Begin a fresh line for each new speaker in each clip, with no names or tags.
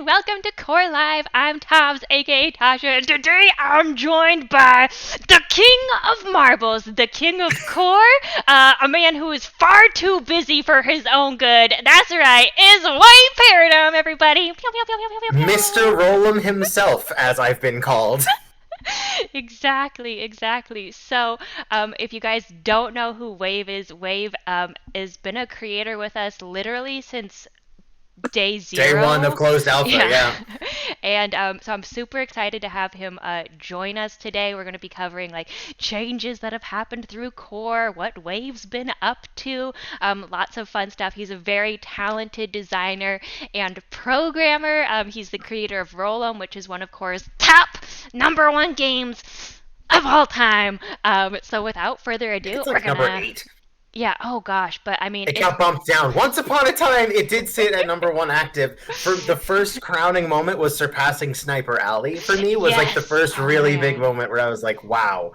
welcome to Core Live. I'm Tom's, aka Tasha, and today I'm joined by the King of Marbles, the King of Core, a man who is far too busy for his own good. That's right, is WaveParadigm, everybody. Pew, pew, pew, pew, pew, pew,
Mr.
pew.
Rollum himself, as I've been called.
Exactly. So, if you guys don't know who Wave is, Wave has been a creator with us literally since day
Day one of
zero.
closed alpha,
Yeah.
yeah.
And so I'm super excited to have him join us today. We're going to be covering like changes that have happened through Core, what Wave's been up to, lots of fun stuff. He's a very talented designer and programmer. He's the creator of Roll'em, which is one of Core's top #1 games of all time. So without further
I think
ado,
it's
we're
like number
gonna.
8.
Yeah, oh gosh, but I mean,
It
it's
got bumped down. Once upon a time, it did sit at #1 active. For the first crowning moment was surpassing Sniper Alley. For me, was like the
yes.
first
Oh
really big
man.
moment where I was like, wow.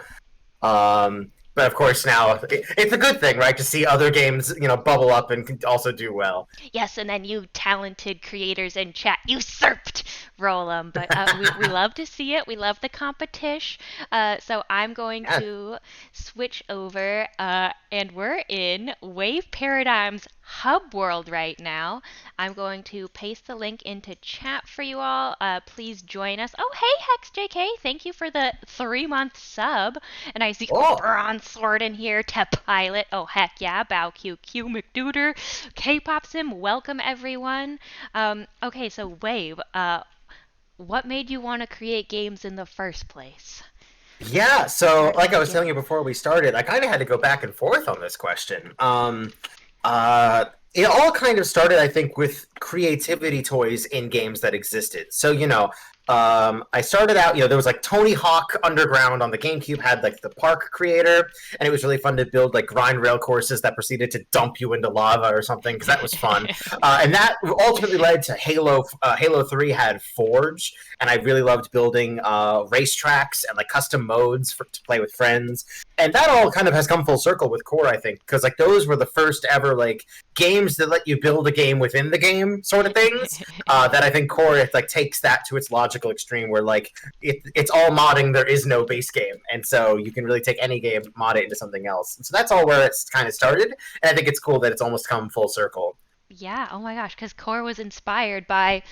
But of course now, it's a good thing, right? To see other games, bubble up and also do well.
Yes, and then you talented creators in chat usurped Roll'em. But we love to see it. We love the competition. So I'm going
Yeah.
to switch over, and we're in Wave Paradigm's hub world right now. I'm going to paste the link into chat for you all. Please join us. Oh, hey, Hex JK. Thank you for the 3-month sub. And I see
Oh,
Bronze Sword in here to pilot. Oh, heck yeah. Bow QQ McDuder. K-pop Sim, welcome everyone. Okay, so Wave, what made you want to create games in the first place?
yeah.
Where
So,
did
like
it
I was telling
begin?
you before we started, I kind of had to go back and forth on this question. Uh, it all kind of started, I think, with creativity toys in games that existed. So, I started out, there was like Tony Hawk Underground on the GameCube had like the park creator, and it was really fun to build like grind rail courses that proceeded to dump you into lava or something because that was fun. And that ultimately led to Halo. Halo 3 had Forge, and I really loved building racetracks and like custom modes to play with friends. And that all kind of has come full circle with Core, I think, because like those were the first ever like games that let you build a game within the game sort of things. That I think Core it, like takes that to its logical extreme, where like it's all modding. There is no base game, and so you can really take any game, mod it into something else. And so that's all where it's kind of started, and I think it's cool that it's almost come full circle.
Yeah, oh my gosh, because Core was inspired by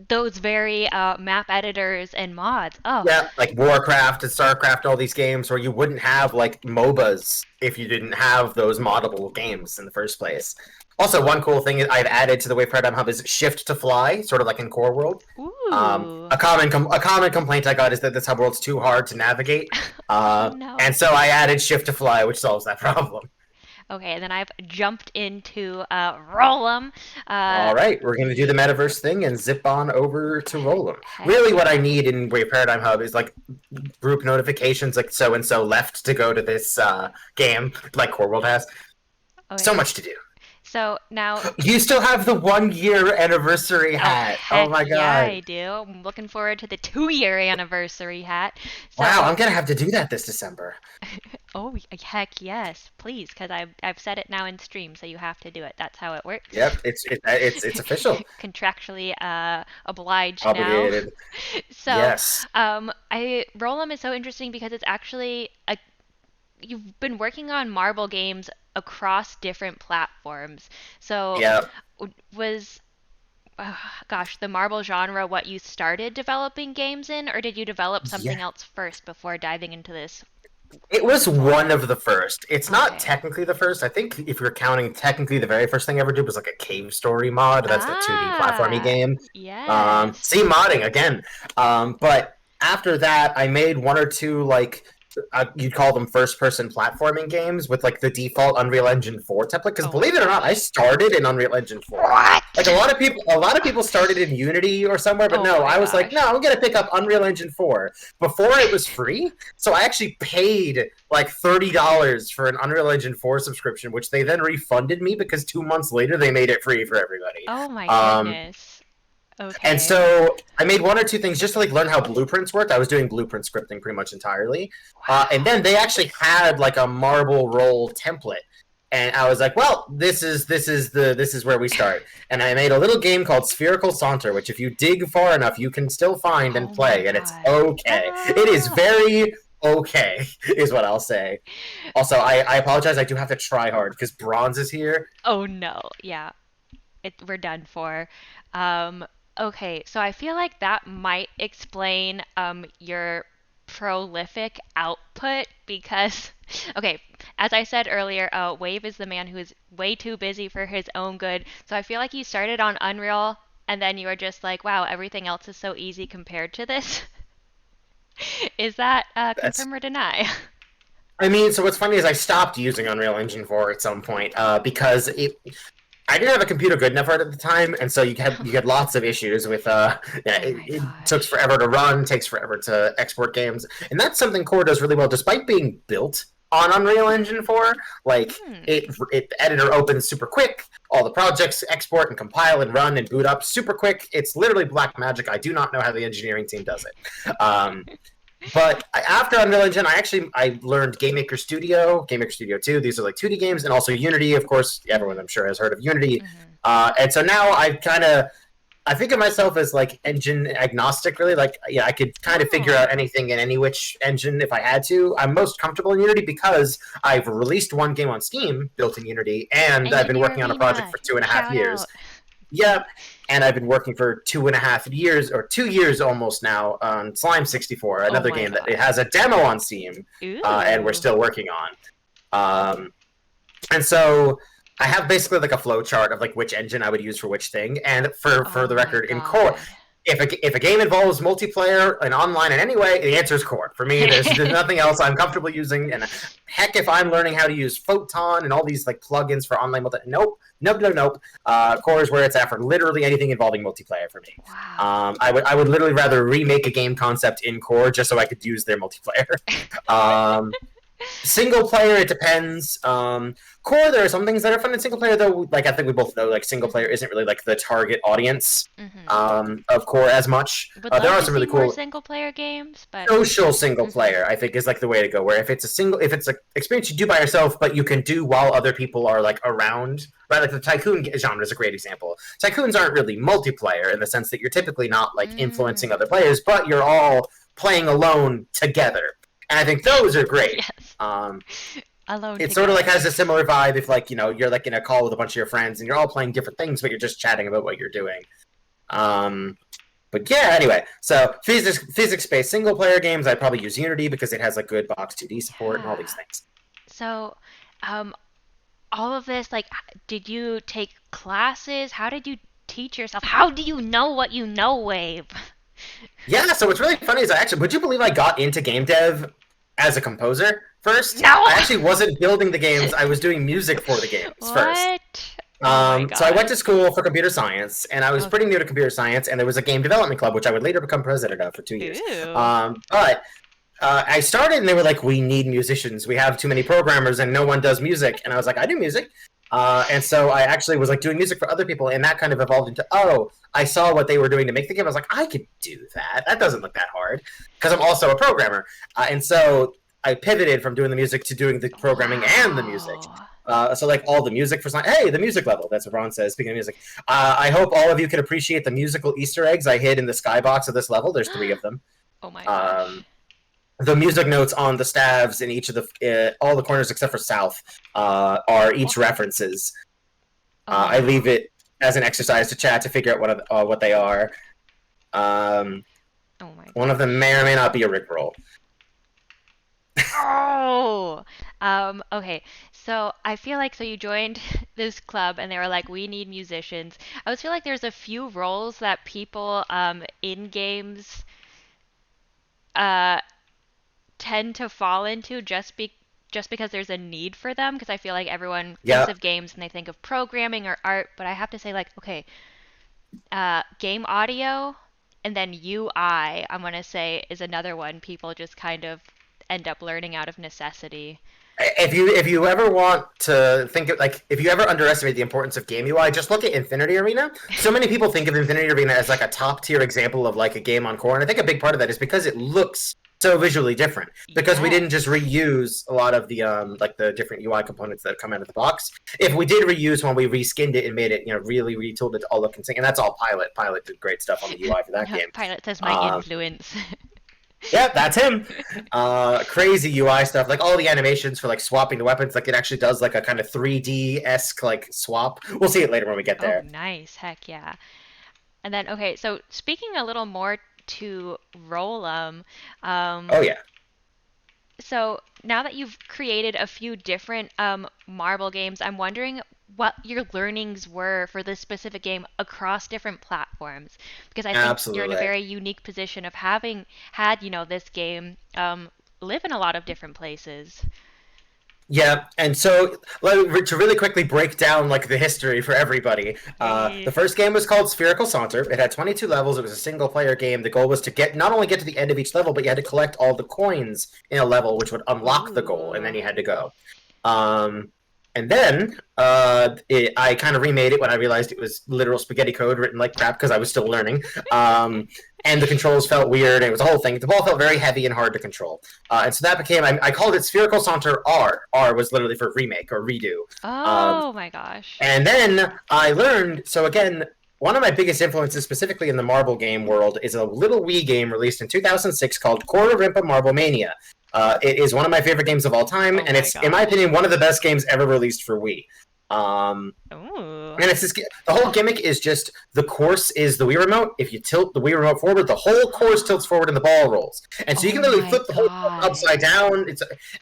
those very map editors and mods. Oh,
Yeah, like Warcraft and Starcraft, all these games where you wouldn't have like MOBAs if you didn't have those moddable games in the first place. Also, one cool thing I've added to the Wave Paradigm Hub is shift to fly, sort of like in Core World.
ooh.
A common complaint I got is that this hub world's too hard to navigate,
Oh
and
no.
so I added shift to fly, which solves that problem.
Okay, and then I've jumped into Roll'em.
All
Uh,
right, we're going to do the metaverse thing and zip on over to Roll'em.
heck
Really, what I
yeah.
need in Wave Paradigm Hub is like group notifications, like so and so left to go to this game, like Core World has. So
Okay,
much to do.
so now.
You still have the 1 year anniversary
Oh,
hat. Oh
heck
my
yeah,
god!
I do. I'm looking forward to the 2-year anniversary hat.
Wow,
So,
I'm gonna have to do that this December.
oh, heck yes, please, because I've said it now in stream, so you have to do it. That's how it works.
Yep, it's official.
Contractually obliged now.
Obligated.
So,
Yes.
I Roll'em is so interesting because it's actually a you've been working on marble games across different platforms. So,
Yeah.
was gosh, the marble genre what you started developing games in, or did you develop
Yeah.
something else first before diving into this?
It was one of the first. It's not
Okay.
technically the first. I think if you're counting technically the very first thing I ever did was like a cave story mod. That's the 2D platformy
Ah,
game.
yes.
See modding again. But after that, I made one or two like you'd call them first-person platforming games with like the default Unreal Engine 4 template. Because
Oh my
believe it or not, I
gosh.
started in Unreal Engine 4. Like
What?
a lot of people started in Unity or somewhere, but
Oh
no,
my
I was like, no,
gosh.
I'm gonna pick up Unreal Engine 4 before it was free. So I actually paid like $30 for an Unreal Engine 4 subscription, which they then refunded me because 2 months later they made it free for everybody.
Oh my
Um,
goodness.
and
Okay.
so I made one or two things just to like learn how blueprints worked. I was doing blueprint scripting pretty much entirely, and
Wow.
then they actually had like a marble roll template. and I was like, well, this is where we start. And I made a little game called Spherical Saunter, which if you dig far enough, you can still find and
Oh my
play, and it's
god.
okay. It is
Ah.
very okay, is what I'll say. Also, I apologize. I do have to try hard because bronze is here.
Oh no. Yeah. We're done for. Um, okay, so I feel like that might explain your prolific output because, okay, as I said earlier, Wave is the man who is way too busy for his own good. So I feel like you started on Unreal and then you were just like, wow, everything else is so easy compared to this. Is that
That's
confirm or deny?
I mean, so what's funny is I stopped using Unreal Engine 4 at some point because I didn't have a computer good enough for it at the time, and so you had lots of issues with yeah,
Oh my
it took
gosh.
forever to run, takes forever to export games, and that's something Core does really well, despite being built on Unreal Engine 4. Like
Hmm.
it the editor opens super quick, all the projects export and compile and run and boot up super quick. It's literally black magic. I do not know how the engineering team does it. But after Unreal Engine, I learned Game Maker Studio 2. These are like 2D games, and also Unity. Of course, everyone I'm sure has heard of Unity.
Hmm.
And so now I think of myself as like engine agnostic. Really, like yeah, I could kind of figure
Oh,
out anything in any which engine if I had to. I'm most comfortable in Unity because I've released one game on Steam built in Unity, and I've been
Engineer
working on a project
Arena.
for 2.5 years.
Shout out.
Yeah, and I've been working for 2.5 years or 2 years almost now on Slime 64,
Oh
another
my
game that it
god.
has a demo on Steam, and we're
Ooh.
still working on. Um, and so I have basically like a flow chart of like which engine I would use for which thing. And for
Oh
the
my
record, in Core,
god.
if a game involves multiplayer and online in any way, the answer is Core. For me, there's nothing else I'm comfortable using. And heck, if I'm learning how to use Photon and all these like plugins for online multi, nope. Core is where it's at for literally anything involving multiplayer for me.
Wow.
I would literally rather remake a game concept in Core just so I could use their multiplayer. um, Single player, it depends. Core, there are some things that are fun in single player, though. Like I think we both know, like single player
Hmm.
isn't really like the target audience
Hmm.
of Core as much.
Would
There
love
are
to
some
see
really
more
cool
single player games, but
social single
hmm.
player. I think is like the way to go. Where if it's an experience you do by yourself, but you can do while other people are like around. Right, like the tycoon genre is a great example. Tycoons aren't really multiplayer in the sense that you're typically not like influencing other
Mm.
players, but you're all playing alone together. And I think those are great.
Yes.
Um,
Alone
it sort of like
together.
has a similar vibe if like you're like in a call with a bunch of your friends and you're all playing different things but you're just chatting about what you're doing. um but yeah, anyway, so physics based single player games I'd probably use Unity because it has like good box 2D support and all these
Yeah.
things.
So, um, all of this, like, did you take classes? How did you teach yourself? How do you know what you know, Wave?
Yeah, so what's really funny is would you believe I got into game dev as a composer first?
No!
I actually wasn't building the games, I was doing music for the games first.
What? Oh my
So I went
god.
to school for computer science, and I was pretty
Okay.
new to computer science, and there was a game development club, which I would later become president of for 2 years.
Ooh.
But I started, and they were like, "We need musicians. We have too many programmers, and no one does music." And I was like, "I do music." And so I actually was like doing music for other people, and that kind of evolved into, oh, I saw what they were doing to make the game. I was like, I could do that. That doesn't look that hard, because I'm also a programmer. And so I pivoted from doing the music to doing the programming and the music.
Wow.
So like all the music for hey, the music level. That's what Ron says. Speaking of music, I hope all of you can appreciate the musical Easter eggs I hid in the skybox of this level. There's 3 of them.
Oh my
Um,
gosh.
the music notes on the stabs in each of the all the corners except for south are each
What?
references.
Oh
I
no.
leave it as an exercise to chat to figure out what they are. Um,
Oh my
one of them may or
gosh.
may not be a Rickroll.
Oh. Okay. So I feel like so you joined this club and they were like, we need musicians. I always feel like there's a few roles that people in games uh tend to fall into just because there's a need for them because I feel like everyone thinks
Yeah,
of games and they think of programming or art, but I have to say like, okay, game audio and then UI, I'm gonna say is another one people just kind of end up learning out of necessity.
if you ever want to think of like if you ever underestimate the importance of game UI, just look at Infinity Arena. So many people think of Infinity Arena as like a top tier example of like a game on core, and I think a big part of that is because it looks so visually different because we didn't just
Yes.
reuse a lot of the like the different UI components that come out of the box. If we did reuse one, we reskinned it and made it, you know, really retooled it to all look and sing. And that's all Pilot. Pilot did great stuff on the UI for that
No,
game.
Pilot says my
Um,
influence.
yeah, that's him. Crazy UI stuff, like all the animations for like swapping the weapons. Like it actually does like a kind of 3D-esque like swap. We'll see it later when we get
Oh,
there.
nice. Heck yeah. And then, okay, so speaking a little more to Rollum,
Oh
um,
yeah,
so now that you've created a few different marble games, I'm wondering what your learnings were for this specific game across different platforms, because I think you're in a
absolutely.
very unique position of having had, this game live in a lot of different places.
Yeah, and so to really quickly break down like the history for everybody,
Yeah.
the first game was called Spherical Saunter. It had 22 levels. It was a single player game. The goal was to get not only get to the end of each level, but you had to collect all the coins in a level, which would unlock the goal, and then
Ooh.
you had to go. Um, and then I kind of remade it when I realized it was literal spaghetti code written like crap because I was still learning. Um, and the controls felt weird. And it was a whole thing. The ball felt very heavy and hard to control. And so that became, I called it Spherical Saunter R. R was literally for remake or redo. Um,
Oh my gosh.
and then I learned, so again, one of my biggest influences, specifically in the marble game world, is a little Wii game released in 2006 called Kororimpa Marble Mania. It is one of my favorite games of all time,
Oh
and
my
it's, in my
gosh.
opinion, one of the best games ever released for Wii. Um,
Ooh.
and it's this, the whole gimmick is just the course is the Wii remote. If you tilt the Wii remote forward, the whole course tilts forward and the ball rolls. And so you
Oh
can literally
my
flip the whole board
god.
upside down.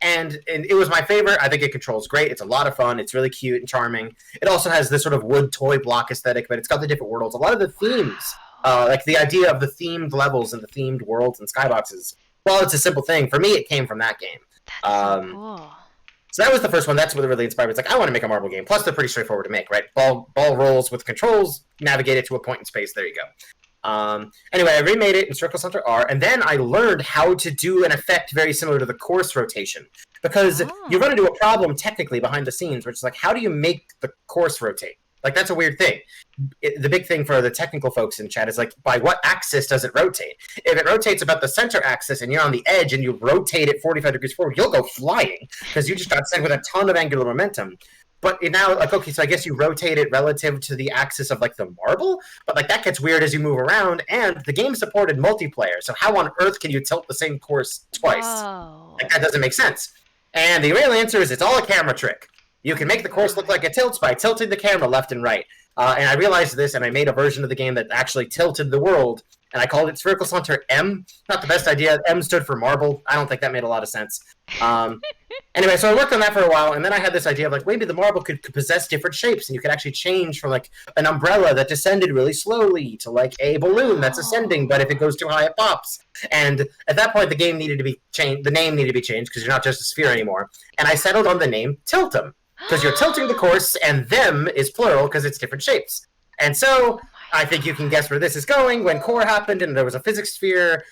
And it was my favorite. I think it controls great. It's a lot of fun. It's really cute and charming. It also has this sort of wood toy block aesthetic, but it's got the different worlds. A lot of the themes,
Wow.
like the idea of the themed levels and the themed worlds and skyboxes, while it's a simple thing, for me it came from that game.
That's so
Um,
cool.
so that was the first one. That's what really inspired me. It's like I want to make a marble game. Plus, they're pretty straightforward to make, right? Ball rolls with controls, navigate it to a point in space. There you go. Anyway, I remade it in Circle Center R, and then I learned how to do an effect very similar to the course rotation. Because you run
Oh.
into a problem technically behind the scenes, which is like, how do you make the course rotate? Like, that's a weird thing. The big thing for the technical folks in chat is like, by what axis does it rotate? If it rotates about the center axis and you're on the edge and you rotate it 45 degrees forward, you'll go flying because you just got sent with a ton of angular momentum. But now, like, okay, so I guess you rotate it relative to the axis of like the marble, but like that gets weird as you move around. And the game supported multiplayer, so how on earth can you tilt the same course twice?
Whoa.
Like that doesn't make sense. And the real answer is it's all a camera trick. You
Oh
can
my
make the course look
god.
like it tilts by tilting the camera left and right. And I realized this, and I made a version of the game that actually tilted the world, and I called it Spherical Saunter M. Not the best idea. M stood for marble. I don't think that made a lot of sense. Um, Anyway, so I worked on that for a while, and then I had this idea of like maybe the marble could possess different shapes, and you could actually change from like an umbrella that descended really slowly to like a balloon that's ascending, but if it
Oh.
goes too high, it pops. And at that point, the game needed to be changed. The name needed to be changed because you're not just a sphere anymore. And I settled on the name Tiltum because you're tilting the course, and them is plural because it's different shapes. And so
Oh my
I think you can guess
god.
where this is going. When core happened and there was a physics sphere,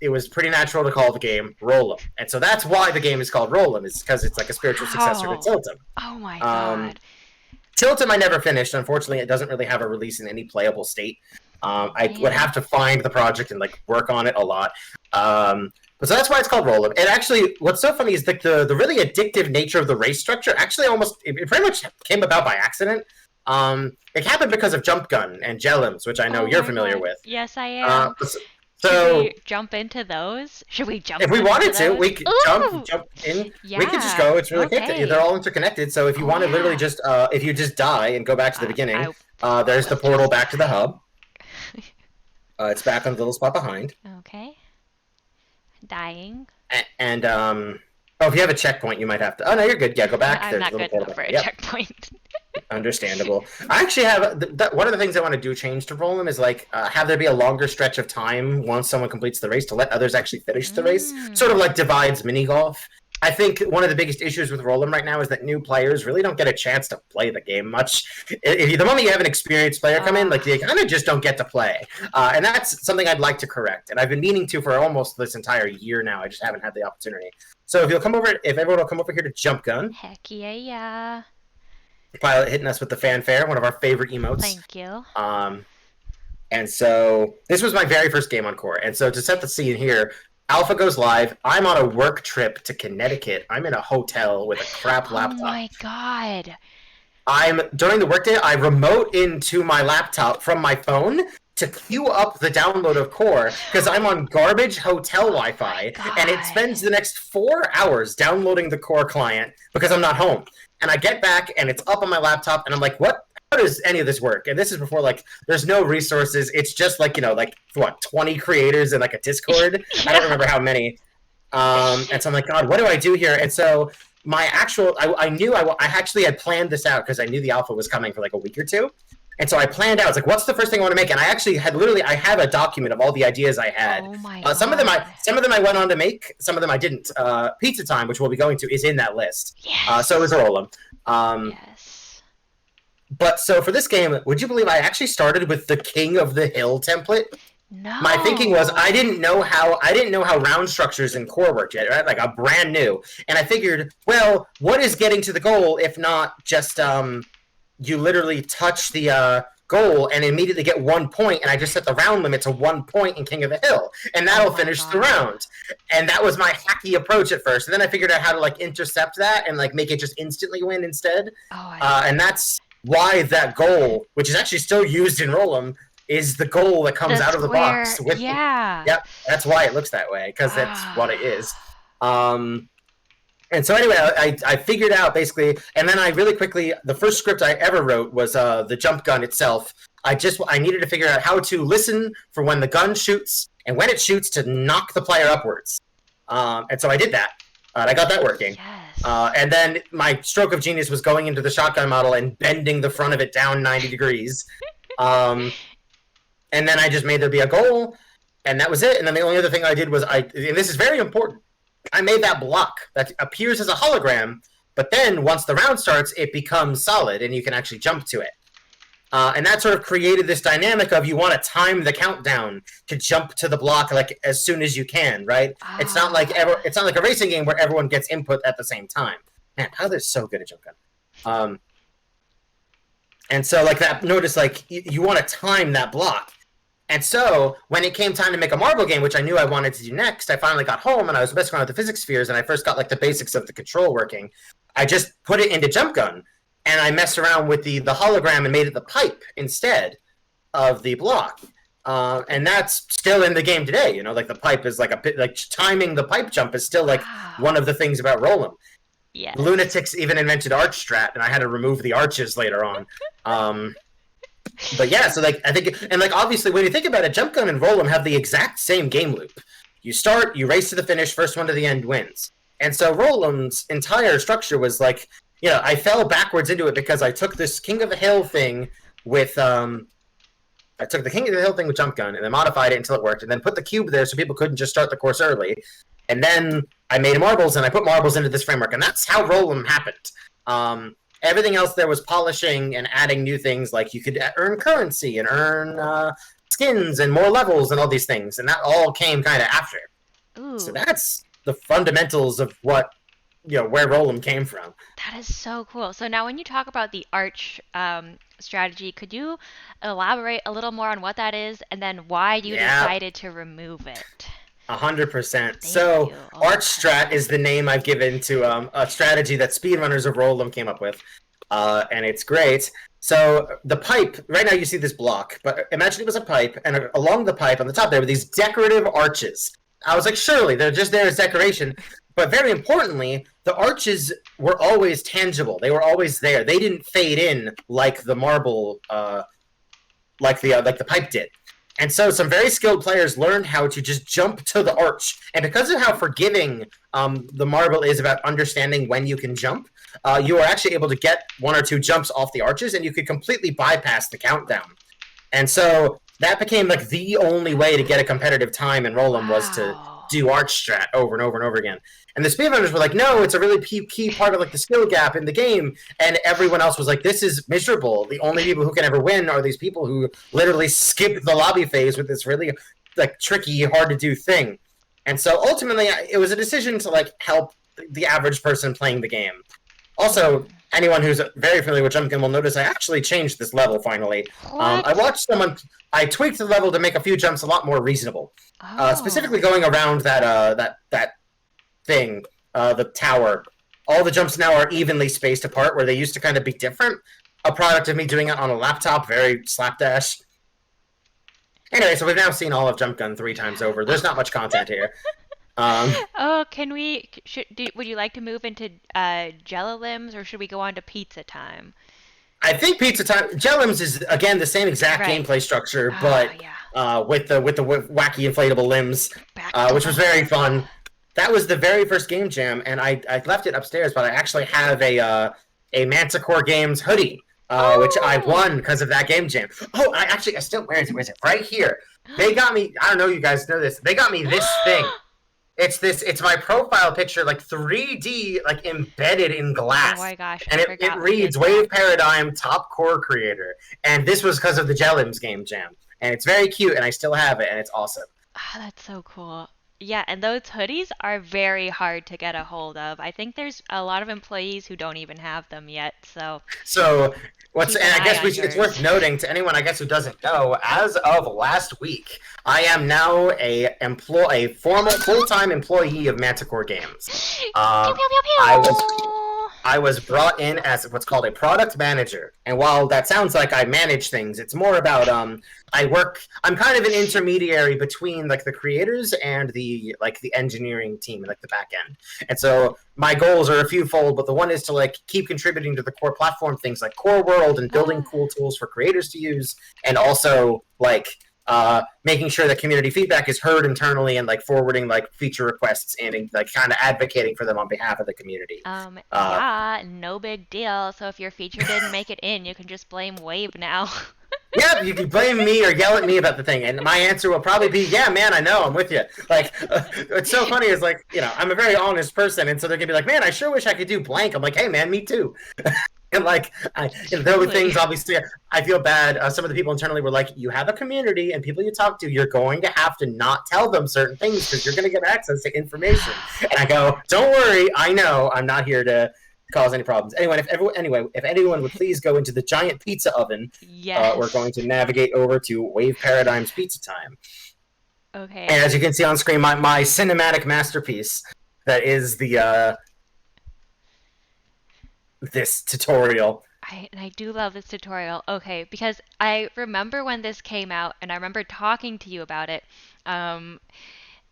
it was pretty natural to call the game Roll'em. And so that's why the game is called Roll'em, is because it's like a spiritual successor to
Wow.
Tiltum.
Oh my
Um,
god.
Tiltum I never finished. Unfortunately, it doesn't really have a release in any playable state. I would
Man.
have to find the project and like work on it a lot. But so that's why it's called Roll'em. And actually, what's so funny is like the really addictive nature of the race structure actually almost it pretty much came about by accident. It happened because of Jump Gun and Jellims, which I know
Oh
you're
my
familiar
god.
with.
Yes, I
Uh,
am. Should
so
we jump into those? Should we
if
jump
we
them into
wanted to,
those?
we could
Ooh!
jump in. We could just
Yeah.
go. It's really quick. They're
Okay.
all interconnected. So if you
Oh
want to literally
yeah.
just, if you just die and go back to the beginning,
I
there's the
let's
portal
just
back to the
die.
hub. It's back on the little spot behind.
Okay. Dying.
And oh, if you have a checkpoint, you might have to. Oh no, you're good. Yeah, go back.
I'm
There's a
not
little
good
portal
enough
back.
for a
Yep,
checkpoint.
understandable. I actually have one of the things I want to do change to Roland is like have there be a longer stretch of time once someone completes the race to let others actually finish the race. Sort of
Mm.
like divides mini golf. I think one of the biggest issues with Roland right now is that new players really don't get a chance to play the game much. The moment you have an experienced player come in, like they
Ah.
kind of just don't get to play, and that's something I'd like to correct. And I've been meaning to for almost this entire year now. I just haven't had the opportunity. So if everyone will come over here to Jump Gun,
Heck yeah, yeah.
Pilot hitting us with the fanfare, one of our favorite emotes.
Thank you.
Um, and so this was my very first game on Core. And so to set the scene here, Alpha goes live. I'm on a work trip to Connecticut. I'm in a hotel with a crap
Oh
laptop.
my god.
During the workday, I remote into my laptop from my phone to queue up the download of Core because I'm on garbage hotel
Oh my
Wi-Fi, and it
god.
spends the next 4 hours downloading the Core client because I'm not home. And I get back and it's up on my laptop, and I'm like, what? How does any of this work? And this is before, like, there's no resources. It's just like, like what, 20 creators in like a Discord? I don't
Yeah.
remember how many. And so I'm like, God, what do I do here? And so my actual, I knew I actually had planned this out because I knew the alpha was coming for like a week or two. And so I planned out, I was like, what's the first thing I want to make? And I actually had I have a document of all the ideas I had.
Oh my
Some of them
god.
I went on to make, some of them I didn't. Pizza Time, which we'll be going to, is in that list.
Yes.
So is Rollum.
Yes.
But so for this game, would you believe I actually started with the King of the Hill template? My thinking was I didn't know how round structures in Core worked yet, right? Like a brand new. And I figured, well, what is getting to the goal if not just you literally touch the goal and immediately get 1 point, and I just set the round limit to 1 point in King of the Hill, and that'll finish the round. And that was my hacky approach at first. And then I figured out how to like intercept that and like make it just instantly win instead. And that's why that goal, which is actually still used in Rollum, is the goal that comes out of the box. Yep, that's why it looks that way, because that's what it is. And so anyway, I figured out basically, and then I really quickly, the first script I ever wrote was the jump gun itself. I needed to figure out how to listen for when the gun shoots, and when it shoots to knock the player upwards. And so I did that. And I got that working.
Yes.
And then my stroke of genius was going into the shotgun model and bending the front of it down 90 degrees. And then I just made there be a goal, and that was it. And then the only other thing I did was and this is very important, I made that block that appears as a hologram, but then once the round starts, it becomes solid, and you can actually jump to it. And that sort of created this dynamic of you want to time the countdown to jump to the block like as soon as you can, right? It's not like a racing game where everyone gets input at the same time. Man, how they're so good at jump gun. And so like that, notice like you want to time that block. And so when it came time to make a marble game, which I knew I wanted to do next, I finally got home and I was messing around with the physics spheres, and I first got like the basics of the control working. I just put it into jump gun, and I messed around with the hologram and made it the pipe instead of the block. And that's still in the game today. Like the pipe is like a bit like timing the pipe jump is still like one of the things about Rollum.
Yes.
Lunatics even invented arch strat, and I had to remove the arches later on. But yeah, so like I think, and like obviously when you think about it, jump gun and Rollum have the exact same game loop. You start, you race to the finish, first one to the end wins. And so Rollum's entire structure was like, I fell backwards into it because I took this King of the Hill thing with jump gun and then modified it until it worked, and then put the cube there so people couldn't just start the course early. And then I made marbles, and I put marbles into this framework, and that's how Rollum happened. Everything else there was polishing and adding new things, like you could earn currency and earn skins and more levels and all these things, and that all came kind of after.
Ooh.
So that's the fundamentals of what, where Rollum came from.
That is so cool. So now when you talk about the arch strategy, could you elaborate a little more on what that is, and then why you decided to remove it?
100%. So Arch Strat is the name I've given to a strategy that speedrunners of Rollum came up with, and it's great. So the pipe, right now you see this block, but imagine it was a pipe, and along the pipe on the top there were these decorative arches. I was like, surely they're just there as decoration, but very importantly, the arches were always tangible. They were always there. They didn't fade in like the marble, like the pipe did. And so some very skilled players learned how to just jump to the arch. And because of how forgiving the marble is about understanding when you can jump, you are actually able to get 1 or 2 jumps off the arches, and you could completely bypass the countdown. And so that became like the only way to get a competitive time in Rollum was to do arch strat over and over and over again. And the speedrunners were like, no, it's a really key part of like the skill gap in the game. And everyone else was like, this is miserable. The only people who can ever win are these people who literally skip the lobby phase with this really like tricky, hard to do thing. And so ultimately, it was a decision to like help the average person playing the game. Also, anyone who's very familiar with Jumpkin will notice I actually changed this level finally. I
What?
watched someone. I tweaked the level to make a few jumps a lot more reasonable. Specifically,
Oh.
going around that thing, the tower. All the jumps now are evenly spaced apart, where they used to kind of be different. A product of me doing it on a laptop, very slapdash. Anyway, so we've now seen all of Jump Gun 3 times over. There's not much content here. Um,
Oh, can we? Would you like to move into Jello Limbs, or should we go on to Pizza Time?
I think Pizza Time Jellims is again the same exact
Right.
gameplay structure,
Ah,
but
yeah.
with the wacky inflatable limbs,
Back to
which was very
life.
fun. That was the very first game jam, and I left it upstairs, but I actually have a Manticore Games hoodie, which I
Oh.
won because of that game jam. Oh, I still where is it? Right here. They got me. I don't know. You guys know this. They got me this thing. It's my profile picture, like 3D, like embedded in
Oh
glass,
my gosh, I
and it
forgot we did
reads
that.
WaveParadigm Top Core Creator, and this was because of the Jellims game jam, and it's very cute, and I still have it, and it's awesome.
Ah, that's so cool. Yeah, and those hoodies are very hard to get a hold of. I think there's a lot of employees who don't even have them yet, so
So
keep an
and I
eye
guess
on
it's
yours.
worth noting to anyone I guess who doesn't know, as of last week, I am now a formal full-time employee of Manticore Games.
Pew
Um,
pew pew
I was
pew.
I was brought in as what's called a product manager. And while that sounds like I manage things, it's more about I'm kind of an intermediary between like the creators and the engineering team and like the back end. And so my goals are a few fold, but the one is to like keep contributing to the core platform things like core world and building
Ah,
cool tools for creators to use, and also like making sure that community feedback is heard internally and like forwarding like feature requests and like kind of advocating for them on behalf of the community. Uh,
yeah, no big deal. So if your feature didn't make it in, you can just blame Wave now.
yeah, you can blame me or yell at me about the thing, and my answer will probably be, "Yeah, man, I know, I'm with you." Like, what's so funny is like, I'm a very honest person, and so they're gonna be like, "Man, I sure wish I could do blank." I'm like, "Hey, man, me too." And like, there were
Truly.
things obviously I feel bad. Some of the people internally were like, "You have a community and people you talk to. You're going to have to not tell them certain things because you're going to get access to information." And I go, "Don't worry, I know. I'm not here to cause any problems." If anyone would please go into the giant pizza oven, we're going
Yes.
to navigate over to Wave Paradigm's Pizza Time.
Okay.
And as you can see on screen, my cinematic masterpiece that is the this tutorial.
I do love this tutorial. Okay, because I remember when this came out and I remember talking to you about it. Um,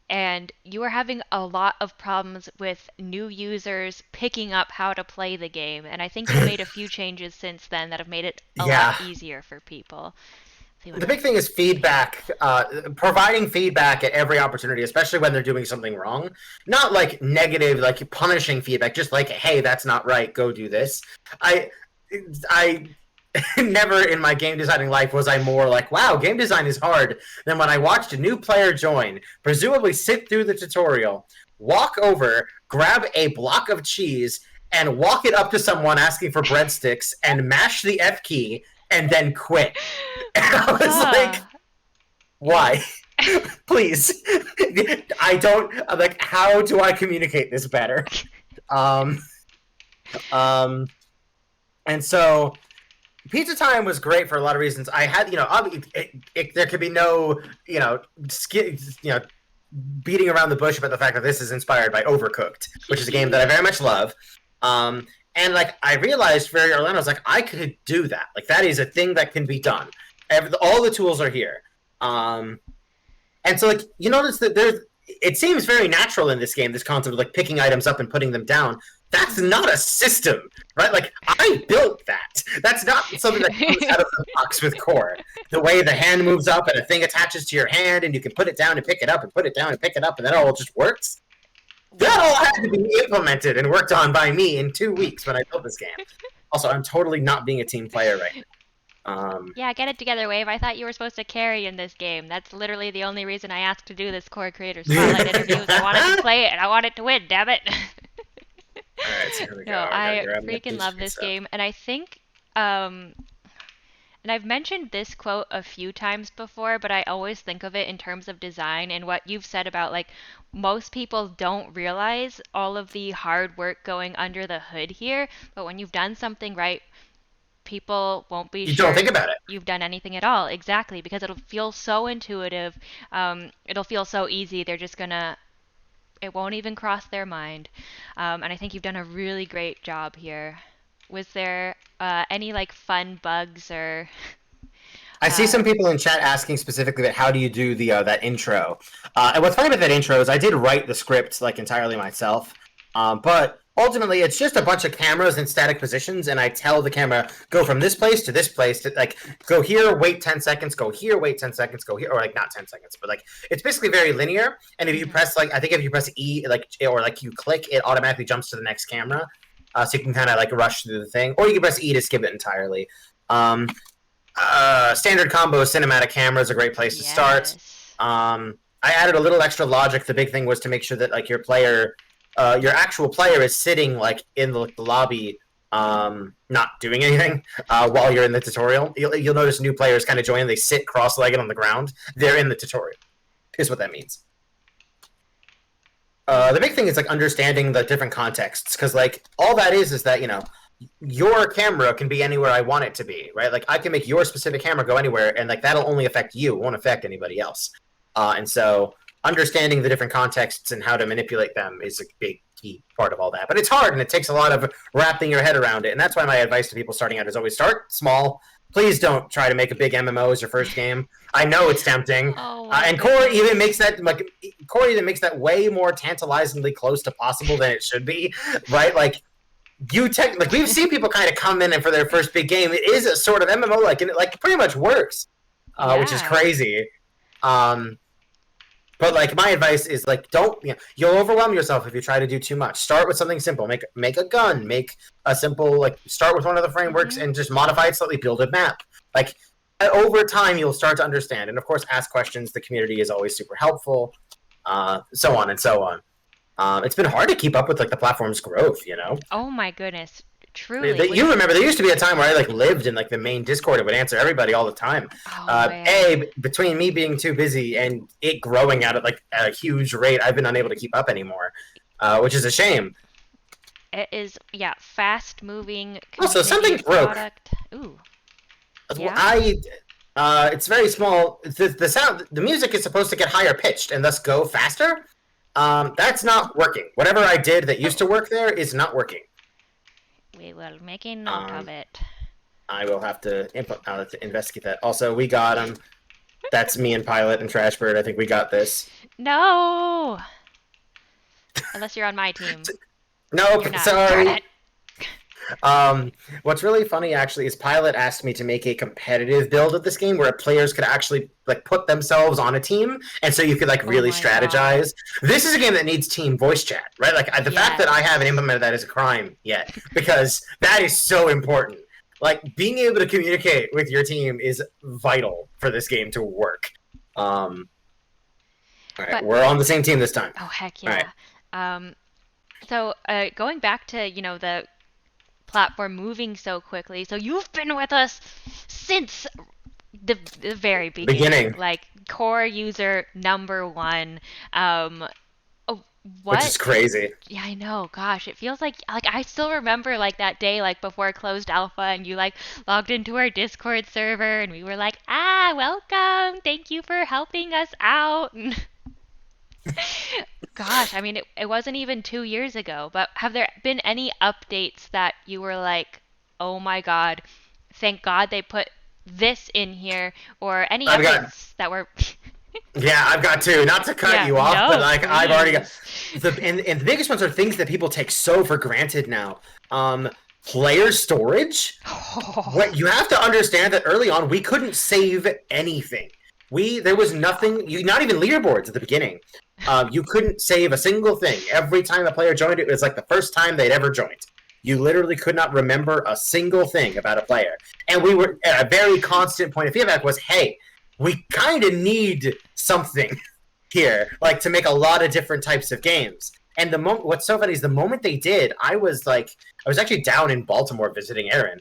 and you were having a lot of problems with new users picking up how to play the game. And I think you've made a few changes since then that have made it a lot
Yeah,
easier for people. So you want
the
to.
big thing is feedback, providing feedback at every opportunity, especially when they're doing something wrong. Not like negative, like punishing feedback, just like, hey, that's not right, go do this. I I never in my game designing life was I more like, wow, game design is hard, than when I watched a new player join, presumably sit through the tutorial, walk over, grab a block of cheese, and walk it up to someone asking for breadsticks and mash the F key and then quit. And I was like,
Ah, yeah.
why? Please. I don't like how do I communicate this better? Um um and so Pizza Time was great for a lot of reasons. I had, there could be no, beating around the bush about the fact that this is inspired by Overcooked, which is a game that I very much love. And like I realized very early on, I was like, I could do that. Like that is a thing that can be done. All the tools are here. And so like you notice that it seems very natural in this game, this concept of like picking items up and putting them down. That's not a system, right? Like I built that. That's not something that comes out of the box with core. The way the hand moves up and a thing attaches to your hand and you can put it down and pick it up and put it down and pick it up and that all just works. That all
Wow.
had to be implemented and worked on by me in 2 weeks when I built this game. Also, I'm totally not being a team player right now.
Yeah, get it together, Wave. I thought you were supposed to carry in this game. That's literally the only reason I asked to do this Core Creator Spotlight interview is I wanted to play it and I wanted to win, damn it.
All right, so here we go.
No,
I gotta
I
grab my
freaking
piece of
love this
pizza.
game, and I think um, And I've mentioned this quote a few times before, but I always think of it in terms of design and what you've said about like most people don't realize all of the hard work going under the hood here, but when you've done something right, people won't be
You don't
sure
think about it.
you've done anything at all. Exactly, because it'll feel so intuitive. It'll feel so easy. They're just gonna, it won't even cross their mind. And I think you've done a really great job here. Was there any like fun bugs or
I see
uh,
some people in chat asking specifically about how do you do the that intro. And what's funny about that intro is I did write the script like entirely myself, but ultimately it's just a bunch of cameras in static positions, and I tell the camera go from this place to this place to like go here, wait 10 seconds, go here, wait 10 seconds, go here, or like not 10 seconds, but like it's basically very linear. And if you
mhm.
press like I think if you press E like or like you click, it automatically jumps to the next camera, so you can kind of like rush through the thing, or you can press E to skip it entirely. Um, Standard combo cinematic camera is a great place to start.
Yes.
I added a little extra logic. The big thing was to make sure that like your player, your actual player, is sitting like in the lobby, not doing anything while you're in the tutorial. You'll notice new players kind of join. They sit cross-legged on the ground. They're in the tutorial. Is what that means. The big thing is like understanding the different contexts, because like all that is that your camera can be anywhere I want it to be, right? Like I can make your specific camera go anywhere, and like that'll only affect you, it won't affect anybody else. And so understanding the different contexts and how to manipulate them is a big key part of all that. But it's hard, and it takes a lot of wrapping your head around it. And that's why my advice to people starting out is always start small. Please don't try to make a big MMO as your first game. I know it's tempting,
Oh my
and
goodness.
Core even makes that way more tantalizingly close to possible than it should be, right? Like we've seen people kind of come in and for their first big game, it is a sort of MMO like, and it like pretty much works, which is
Yeah.
crazy. Um, but like my advice is like don't you'll overwhelm yourself if you try to do too much. Start with something simple. Make a gun. Make a simple like start with one of the frameworks
Mhm.
and just modify it slightly. Build a map. Like over time you'll start to understand. And of course, ask questions. The community is always super helpful. So on and so on. It's been hard to keep up with like the platform's growth.
Oh my goodness. Truly.
You remember there used to be a time where I like lived in like the main Discord and would answer everybody all the time.
Oh man.
Between me being too busy and it growing out at like at a huge rate, I've been unable to keep up anymore, which is a shame.
It is, yeah, fast moving
Also, something
community
broke.
product. Ooh. Yeah.
I it's very small. The sound, the music is supposed to get higher pitched and thus go faster. That's not working. Whatever I did that used to work there is not working.
We will make a note of
Um,
it.
I will have to investigate that. Also, we got him. That's me and Pilot and Trashbird. I think we got this.
No! Unless you're on my team. You're
Nope,
not. Darn
sorry.
it.
What's really funny actually is Pilot asked me to make a competitive build of this game where players could actually like put themselves on a team, and so you could like
Oh
really
my god.
strategize. This is a game that needs team voice chat, right? Like the fact that I haven't
Yes.
implemented that is a crime yet, because that is so important. Like being able to communicate with your team is vital for this game to work. All right,
But,
we're on the same team this time.
oh heck
All right.
yeah. Um, so going back to, the platform moving so quickly. So you've been with us since the very beginning,
Beginning,
like core user number one. Um, oh,
which
what?
is crazy.
Yeah, I know. Gosh, it feels like I still remember like that day like before closed alpha and you like logged into our Discord server and we were like, welcome. Thank you for helping us out. Gosh, I mean, it wasn't even 2 years ago, but have there been any updates that you were like, oh my God, thank God they put this in here, or any
I've got
updates that were,
Yeah, I've got two. Not to cut
yeah,
you off, but
no,
like I've already got
please.
and the biggest ones are things that people take so for granted now. Player storage. What you have to understand that early on we couldn't save anything. There was nothing. Not even leaderboards at the beginning. You couldn't save a single thing. Every time a player joined, it was like the first time they'd ever joined. You literally could not remember a single thing about a player. And we were at a very constant point of feedback was, hey, we kind of need something here, like to make a lot of different types of games. And what's so funny is the moment they did, I was actually down in Baltimore visiting Aaron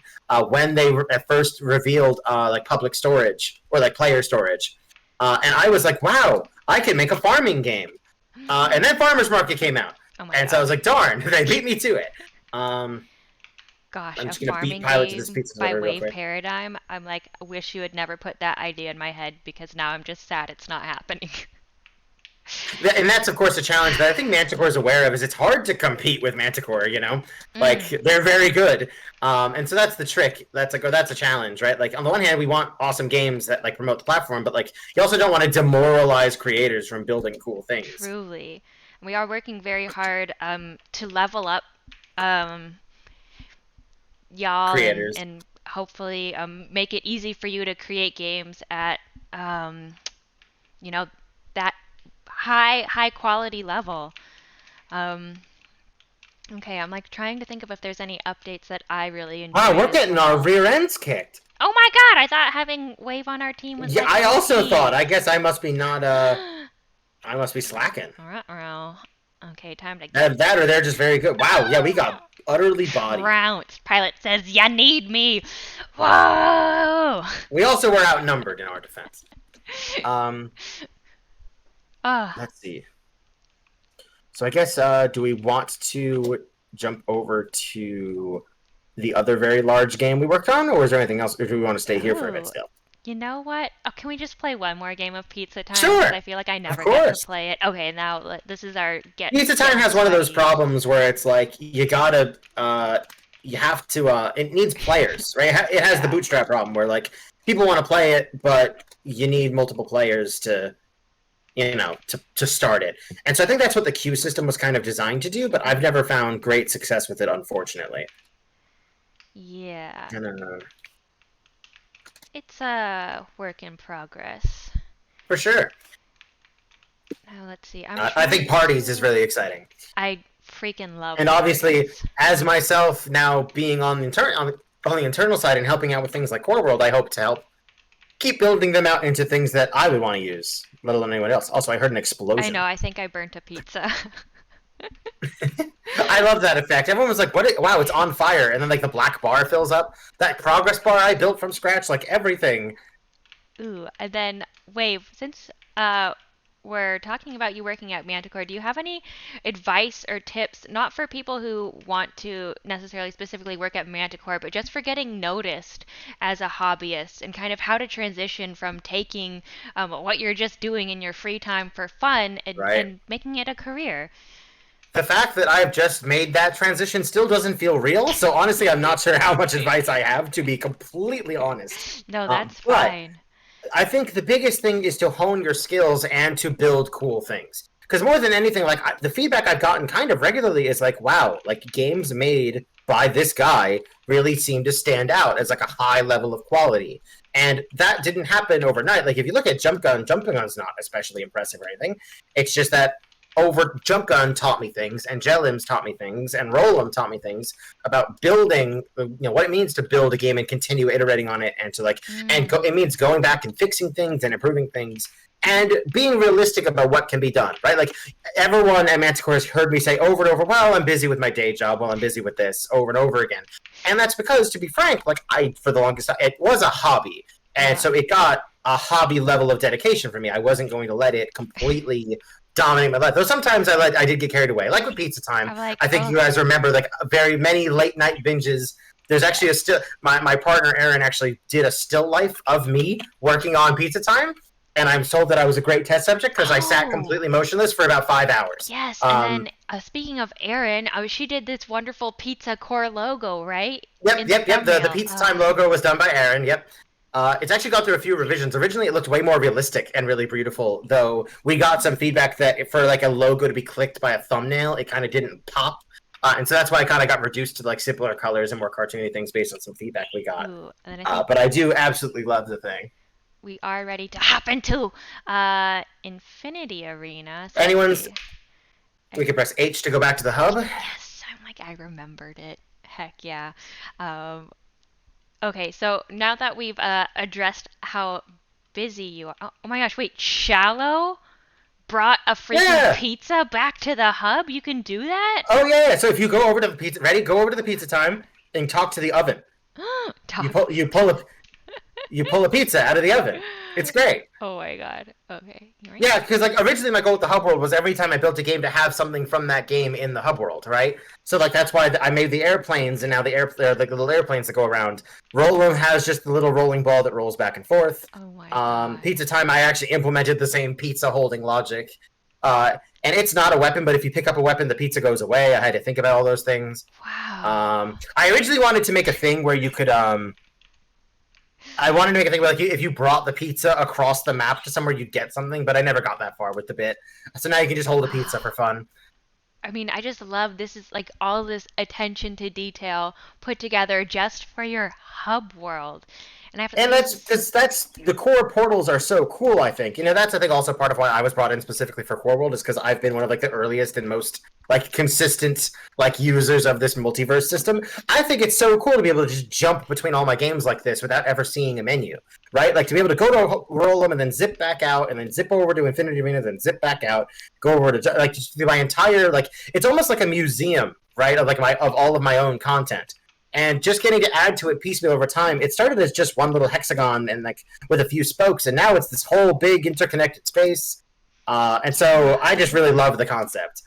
when they at first revealed like public storage or like player storage, and I was like, wow, I can make a farming game. And then Farmers Market came out,
Oh my
and so I
god.
was like, darn, they beat me to it. Um,
Gosh,
I'm
a
just gonna beat
farming
Pilot to this
game
pizza
by
delivery real quick.
WaveParadigm. I'm like, I wish you had never put that idea in my head because now I'm just sad it's not happening.
And that's of course a challenge that I think Manticore is aware of. Is it's hard to compete with Manticore. You know, like
Mm,
they're very good, and so that's the trick. That's a challenge, right? Like on the one hand, we want awesome games that like promote the platform, but like you also don't want to demoralize creators from building cool things.
truly. We are working very hard to level up um, y'all
Creators.
and hopefully make it easy for you to create games at um, you know that high quality level. Um, okay, I'm like trying to think of if there's any updates that I really
Wow,
enjoyed
we're
as
getting our
well.
rear ends kicked.
Oh my god, I thought having Wave on our team was
Yeah,
like
I also thought.
OP.
I guess I must be not. I must be slacking.
Ruh-roh. Okay, time to get
That or they're just very good. Wow. Yeah, we got utterly bodied.
trounced. Pilot says, "Ya need me." Whoa!
We also were outnumbered in our defense. Um,
Oh,
let's see. So I guess do we want to jump over to the other very large game we worked on, or is there anything else, or do we want to stay here for a bit
oh.
still?
You know what? Oh, can we just play one more game of Pizza Time? Because
Sure,
I feel like I
of
never get to
course.
play it. Okay, now this is our
Pizza Time
get
has one of those
sweaty.
problems where it's like you have to it needs players, right? It has the
Yeah.
bootstrap problem where like people want to play it, but you need multiple players to to start it. And so I think that's what the queue system was kind of designed to do, but I've never found great success with it, unfortunately.
Yeah.
And,
It's a work in progress.
for sure.
Now let's see. I'm
I think
trying
parties is
to.
really exciting.
I freaking love
And obviously,
parties.
as myself now being on the internal side and helping out with things like Core World, I hope to help keep building them out into things that I would want to use, let alone anyone else. Also, I heard an
I know.
explosion.
I think I burnt a pizza.
I love that effect. Everyone was like, "What? Wow, it's on fire!" And then like the black bar fills up. That progress bar I built from scratch, like everything.
Ooh, and then Wave, since we're talking about you working at Manticore, do you have any advice or tips, not for people who want to necessarily specifically work at Manticore, but just for getting noticed as a hobbyist and kind of how to transition from taking what you're just doing in your free time for fun
Right.
and making it a career?
The fact that I've just made that transition still doesn't feel real. So honestly, I'm not sure how much advice I have, to be completely honest.
No, that's
But
fine.
I think the biggest thing is to hone your skills and to build cool things. Because more than anything, like the feedback I've gotten kind of regularly is like, wow, like games made by this guy really seem to stand out as like a high level of quality. And that didn't happen overnight. Like if you look at Jump Gun's not especially impressive or anything. It's just that over Jump Gun taught me things, and Jellims taught me things, and Roll'em taught me things about building, what it means to build a game and continue iterating on it, and to like,
Mm,
it means going back and fixing things and improving things, and being realistic about what can be done, right? Like everyone at Manticore has heard me say over and over, "Well, I'm busy with my day job. Well, I'm busy with this," over and over again, and that's because, to be frank, like for the longest time, it was a hobby, and
yeah.
so it got a hobby level of dedication for me. I wasn't going to let it completely dominate my life. Though sometimes I did get carried away, like with Pizza Time.
I'm like,
I think
oh,
you guys remember like very many late night binges. There's actually a
yes.
still my partner Aaron actually did a still life of me working on Pizza Time, and I'm told that I was a great test subject because I sat
Oh,
completely motionless for about 5 hours.
yes. And
Um,
then speaking of Erin, she did this wonderful pizza core logo, right?
Yep,
In the
yep, yep. The
thumbnail.
Pizza Time logo was done by Aaron. Yep. It's actually gone through a few revisions. Originally, it looked way more realistic and really beautiful, though we got some feedback that for like a logo to be clicked by a thumbnail, it kind of didn't pop. And so that's why it kind of got reduced to like simpler colors and more cartoony things based on some feedback we got.
Ooh, and then I think
But I do absolutely love the thing.
we are ready to hop into Infinity Arena. So let's
Anyone's,
see.
we can press H to go back to the hub.
Yes, I'm like, I remembered it. Heck yeah. Um, okay, so now that we've addressed how busy you are. Oh, oh my gosh, wait, shallow? brought a freaking
Yeah.
pizza back to the hub? You can do that?
Oh yeah. So if you go over to the pizza, go over to the pizza time and talk to the oven. You
Talk.
pull you pull a pizza out of the oven. It's great.
Oh my god. Okay.
Yeah, because like originally my goal with the hub world was every time I built a game to have something from that game in the hub world, right? So like that's why I made the airplanes, and now the little airplanes that go around. Roll Room has just the little rolling ball that rolls back and forth.
Oh my god.
Pizza Time, I actually implemented the same pizza holding logic. And it's not a weapon, but if you pick up a weapon, the pizza goes away. I had to think about all those things.
Wow.
I originally wanted to make a thing where you could I wanted to make a thing where, like, if you brought the pizza across the map to somewhere, you'd get something, but I never got that far with the bit. So now you can just hold a pizza for fun.
I mean, I just love this is like all this attention to detail put together just for your hub world. And I have
And that's because that's the core portals are so cool. I think that's I think also part of why I was brought in specifically for Core World is because I've been one of like the earliest and most like consistent like users of this multiverse system. I think it's so cool to be able to just jump between all my games like this without ever seeing a menu, right? Like to be able to go to roll them and then zip back out and then zip over to Infinity Arena, then zip back out, go over to like just my entire like it's almost like a museum, right? Of like of all of my own content. And just getting to add to it piecemeal over time, it started as just one little hexagon and like with a few spokes, and now it's this whole big interconnected space. And so I just really love the concept.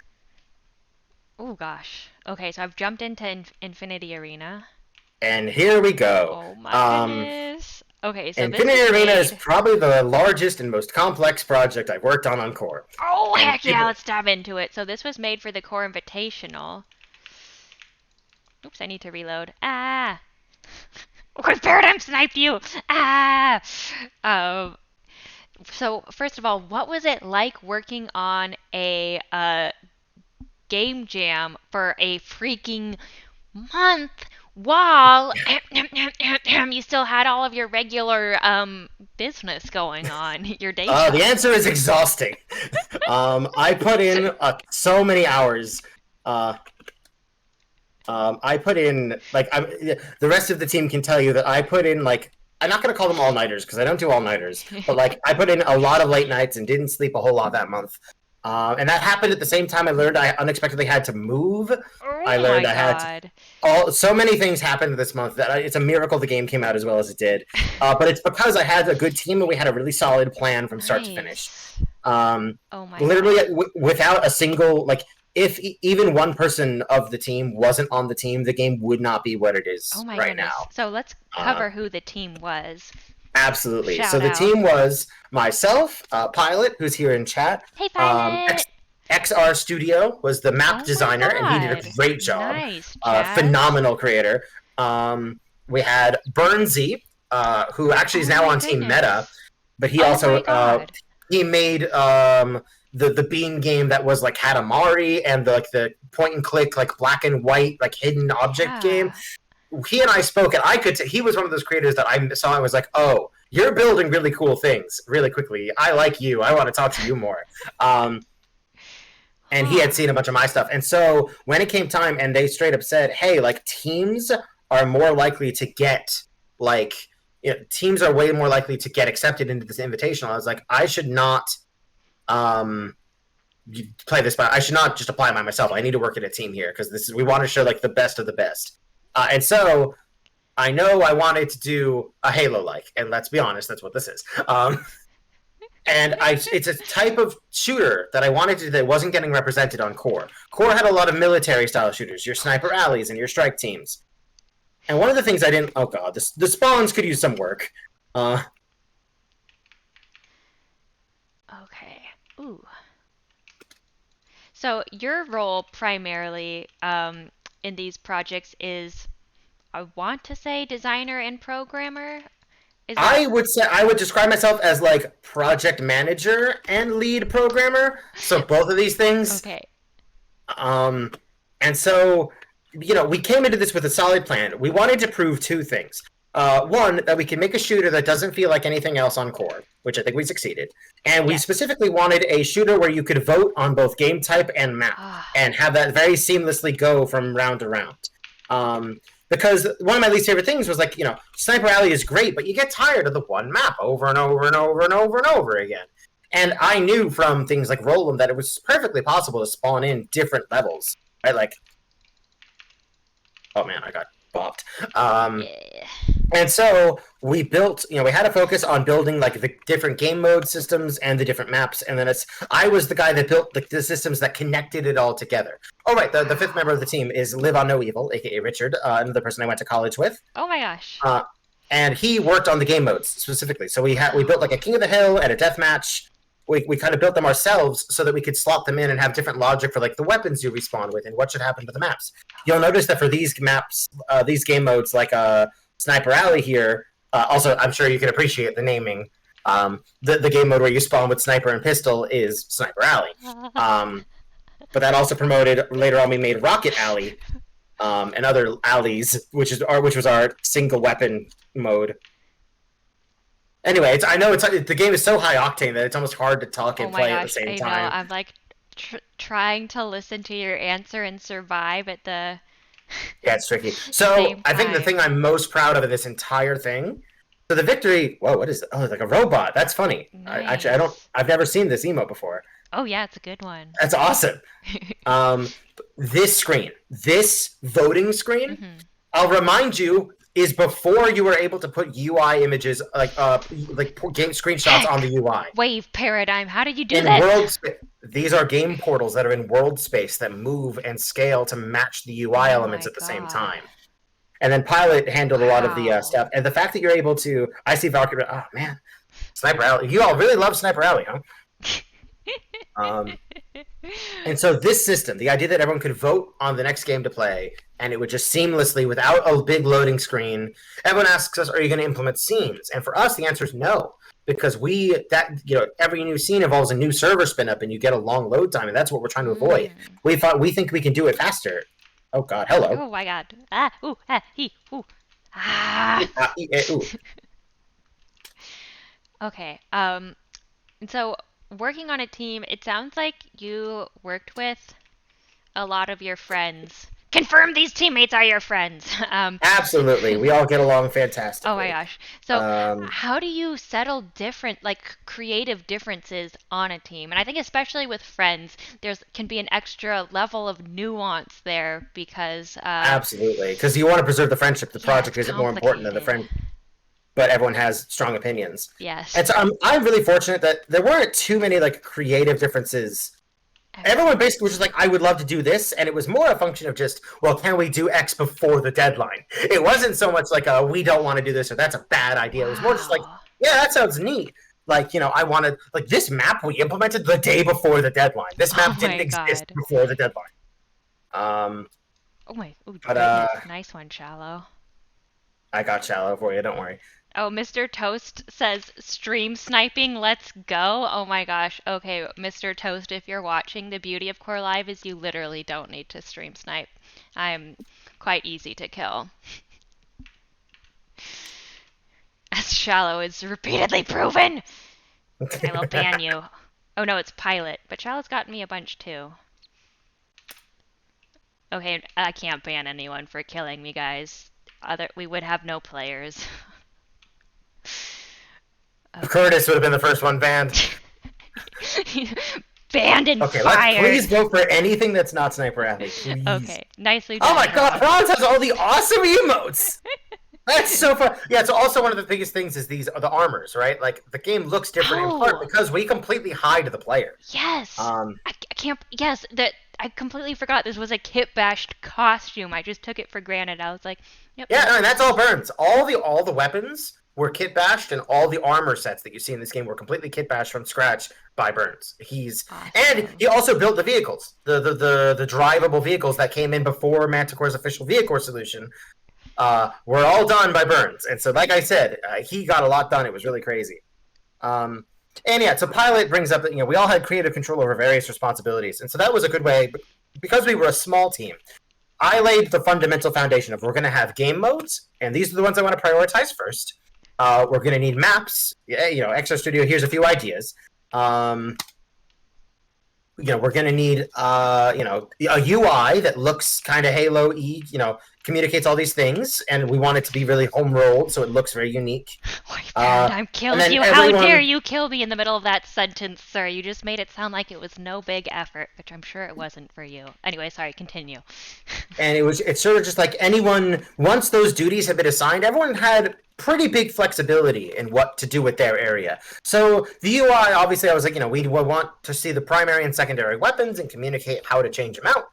Oh gosh. Okay, so I've jumped into Infinity Arena.
And here we go.
Oh my goodness. Okay, so
Infinity
this is
Arena
made...
is probably the largest and most complex project I've worked on Core.
Oh, heck yeah, let's dive into it. So this was made for the Core Invitational. Oops, I need to reload. Ah! WaveParadigm sniped you! Ah! So, first of all, what was it like working on a game jam for a freaking month while you still had all of your regular business going on, your day job?
The answer is exhausting. I put in so many hours. I put in like the rest of the team can tell you that I put in like I'm not gonna call them all-nighters because I don't do all-nighters, but like I put in a lot of late nights and didn't sleep a whole lot that month. And that happened at the same time I learned I unexpectedly had to move.
Oh
I learned
my
I had so many things happened this month that it's a miracle the game came out as well as it did. But it's because I had a good team and we had a really solid plan from start to finish.
Oh my
literally without a single like. If even one person of the team wasn't on the team, the game would not be what it is right now.
So let's cover who the team was.
Absolutely. So the team was myself, Pilot, who's here in chat.
Hey, Pilot.
XR Studio was the map designer, and he did a great job.
Nice,
phenomenal creator. We had Burnsy, who actually is now on Team Meta, but he also he made the bean game that was like Katamari and the point and click like black and white like hidden object game. He and I spoke, and he was one of those creators that I saw and was like, oh, you're building really cool things really quickly. I like you. I want to talk to you more. And he had seen a bunch of my stuff. And so when it came time and they straight up said, hey, like teams are more likely to get like teams are way more likely to get accepted into this invitational. I was like, I should not play this by. I should not just apply by myself. I need to work in a team here because we want to show like the best of the best. And so I know I wanted to do a Halo-like, and let's be honest, that's what this is. And it's a type of shooter that I wanted to that wasn't getting represented on Core. Core had a lot of military-style shooters, your sniper alleys and your strike teams. And one of the things I didn't... Oh, God. The spawns could use some work.
Okay. Ooh. So your role primarily in these projects is, I want to say, designer and programmer?
I would describe myself as like project manager and lead programmer. So both of these things.
Okay.
And so... we came into this with a solid plan. We wanted to prove two things. One, that we can make a shooter that doesn't feel like anything else on Core, which I think we succeeded. And we specifically wanted a shooter where you could vote on both game type and map and have that very seamlessly go from round to round. Because one of my least favorite things was like, Sniper Alley is great, but you get tired of the one map over and over and over and over and over again. And I knew from things like Roland that it was perfectly possible to spawn in different levels, right? Like, oh man, I got bopped.
Yeah.
And so we built, we had a focus on building like the different game mode systems and the different maps. And then I was the guy that built the systems that connected it all together. Oh, right. The fifth member of the team is Live on No Evil, aka Richard, another person I went to college with.
Oh my gosh.
And he worked on the game modes specifically. So we built like a King of the Hill and a deathmatch. We kind of built them ourselves so that we could slot them in and have different logic for like the weapons you respawn with and what should happen to the maps. You'll notice that for these maps, these game modes like Sniper Alley here, also I'm sure you can appreciate the naming. The game mode where you spawn with sniper and pistol is Sniper Alley. But that also promoted, later on we made Rocket Alley and other alleys, which was our single weapon mode. Anyway, I know the game is so high octane that it's almost hard to talk and play at the same time.
I know. I'm like trying to listen to your answer and survive at the
yeah, it's tricky. So I think the thing I'm most proud of in this entire thing. So the victory. Whoa, what is it? Oh, it's like a robot. That's funny.
Nice.
I've never seen this emote before.
Oh yeah, it's a good one.
That's awesome. This screen, this voting screen, I'll remind you, is before you were able to put UI images like game screenshots on the UI.
WaveParadigm, how did you do this?
These are game portals that are in world space that move and scale to match the UI elements at the same time. And then Pilot handled a lot of the stuff. And the fact that you're able to, I see Valkyrie. Oh man, Sniper Alley. You all really love Sniper Alley, huh? And so this system, the idea that everyone could vote on the next game to play, and it would just seamlessly, without a big loading screen, everyone asks us, are you going to implement scenes? And for us, the answer is no, because every new scene involves a new server spin up, and you get a long load time, and that's what we're trying to avoid. We think we can do it faster. Oh God, hello.
Oh my God. Ah, ooh, ah, he, ooh. Ah.
Ooh.
Okay. And so working on a team, it sounds like you worked with a lot of your friends. Confirm these teammates are your friends.
Absolutely. We all get along fantastically.
Oh my gosh. So how do you settle different, like creative differences on a team? And I think especially with friends, can be an extra level of nuance there because...
Absolutely. Because you want to preserve the friendship. The project isn't more important than the friend. But everyone has strong opinions.
Yes.
And so I'm really fortunate that there weren't too many like creative differences. Everyone basically was just like, I would love to do this, and it was more a function of just, well, can we do X before the deadline? It wasn't so much like we don't want to do this or that's a bad idea. Wow. It was more just like, yeah, that sounds neat. Like, I wanted like this map we implemented the day before the deadline. This map didn't exist before the deadline.
Nice one, Shallow.
I got Shallow for you. Don't worry.
Oh, Mr. Toast says, stream sniping, let's go. Oh my gosh. Okay, Mr. Toast, if you're watching, the beauty of Core Live is you literally don't need to stream snipe. I'm quite easy to kill. As Shallow is repeatedly proven. I will ban you. Oh no, it's Pilot, but Shallow's gotten me a bunch too. Okay, I can't ban anyone for killing me, guys. We would have no players.
Okay. Curtis would have been the first one banned.
Banned and fired.
Please vote for anything that's not Sniper Alley. Please.
Okay, nicely done.
Oh my God, Franz has all the awesome emotes. That's so fun. Yeah, it's also one of the biggest things is these are the armors, right? Like the game looks different in part because we completely hide the player.
Yes. I can't. Yes, I completely forgot this was a kit bashed costume. I just took it for granted. I was like, yep.
Yeah, no, and that's all Burns. All the weapons were kit bashed, and all the armor sets that you see in this game were completely kit bashed from scratch by Burns. And he also built the vehicles, the drivable vehicles that came in before Manticore's official vehicle solution. Were all done by Burns, and so like I said, he got a lot done. It was really crazy. And yeah, so Pilot brings up that we all had creative control over various responsibilities, and so that was a good way because we were a small team. I laid the fundamental foundation of we're going to have game modes, and these are the ones I want to prioritize first. We're going to need maps. Exo Studio. Here's a few ideas. We're going to need a UI that looks kind of Halo-y. Communicates all these things, and we want it to be really home rolled, so it looks very unique. Uh,
Paradigm
and
kills
then
you. How dare
everyone
you kill me in the middle of that sentence, sir? You just made it sound like it was no big effort, which I'm sure it wasn't for you. Anyway, sorry, continue.
and it's sort of just like anyone, once those duties have been assigned, everyone had pretty big flexibility in what to do with their area. So the UI, obviously, I was like, we want to see the primary and secondary weapons and communicate how to change them out.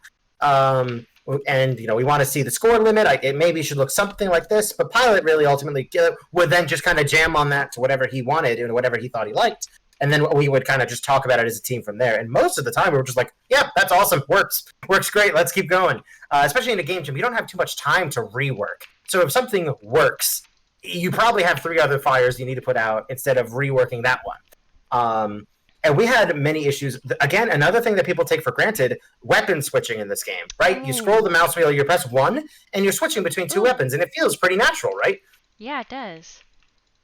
And we want to see the score limit. It maybe should look something like this, but Pilot really ultimately would then just kind of jam on that to whatever he wanted and whatever he thought he liked. And then we would kind of just talk about it as a team from there. And most of the time, we were just like, yeah, that's awesome. Works great. Let's keep going. Especially in a game jam, you don't have too much time to rework. So if something works, you probably have 3 other fires you need to put out instead of reworking that one. And we had many issues. Again, another thing that people take for granted, weapon switching in this game, right? You scroll the mouse wheel, you press 1, and you're switching between 2 weapons, and it feels pretty natural, right?
Yeah, it does.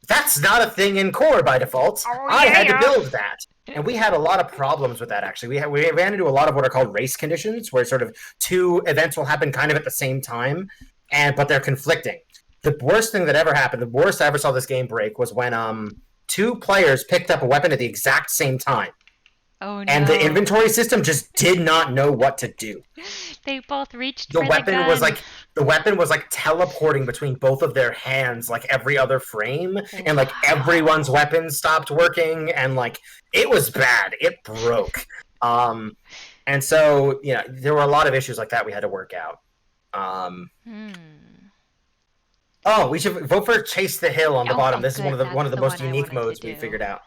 That's not a thing in core by default. I had to build that. And we had a lot of problems with that, actually. We ran into a lot of what are called race conditions, where sort of 2 events will happen kind of at the same time, but they're conflicting. The worst thing that ever happened, the worst I ever saw this game break, was when 2 players picked up a weapon at the exact same time.
Oh no.
And the inventory system just did not know what to do.
They both reached
The
for
weapon
the gun.
was like teleporting between both of their hands like every other frame, and like everyone's weapons stopped working, and like it was bad. It broke. And so there were a lot of issues like that we had to work out. Oh, we should vote for Chase the Hill on the bottom. This is one of the most unique modes we figured out.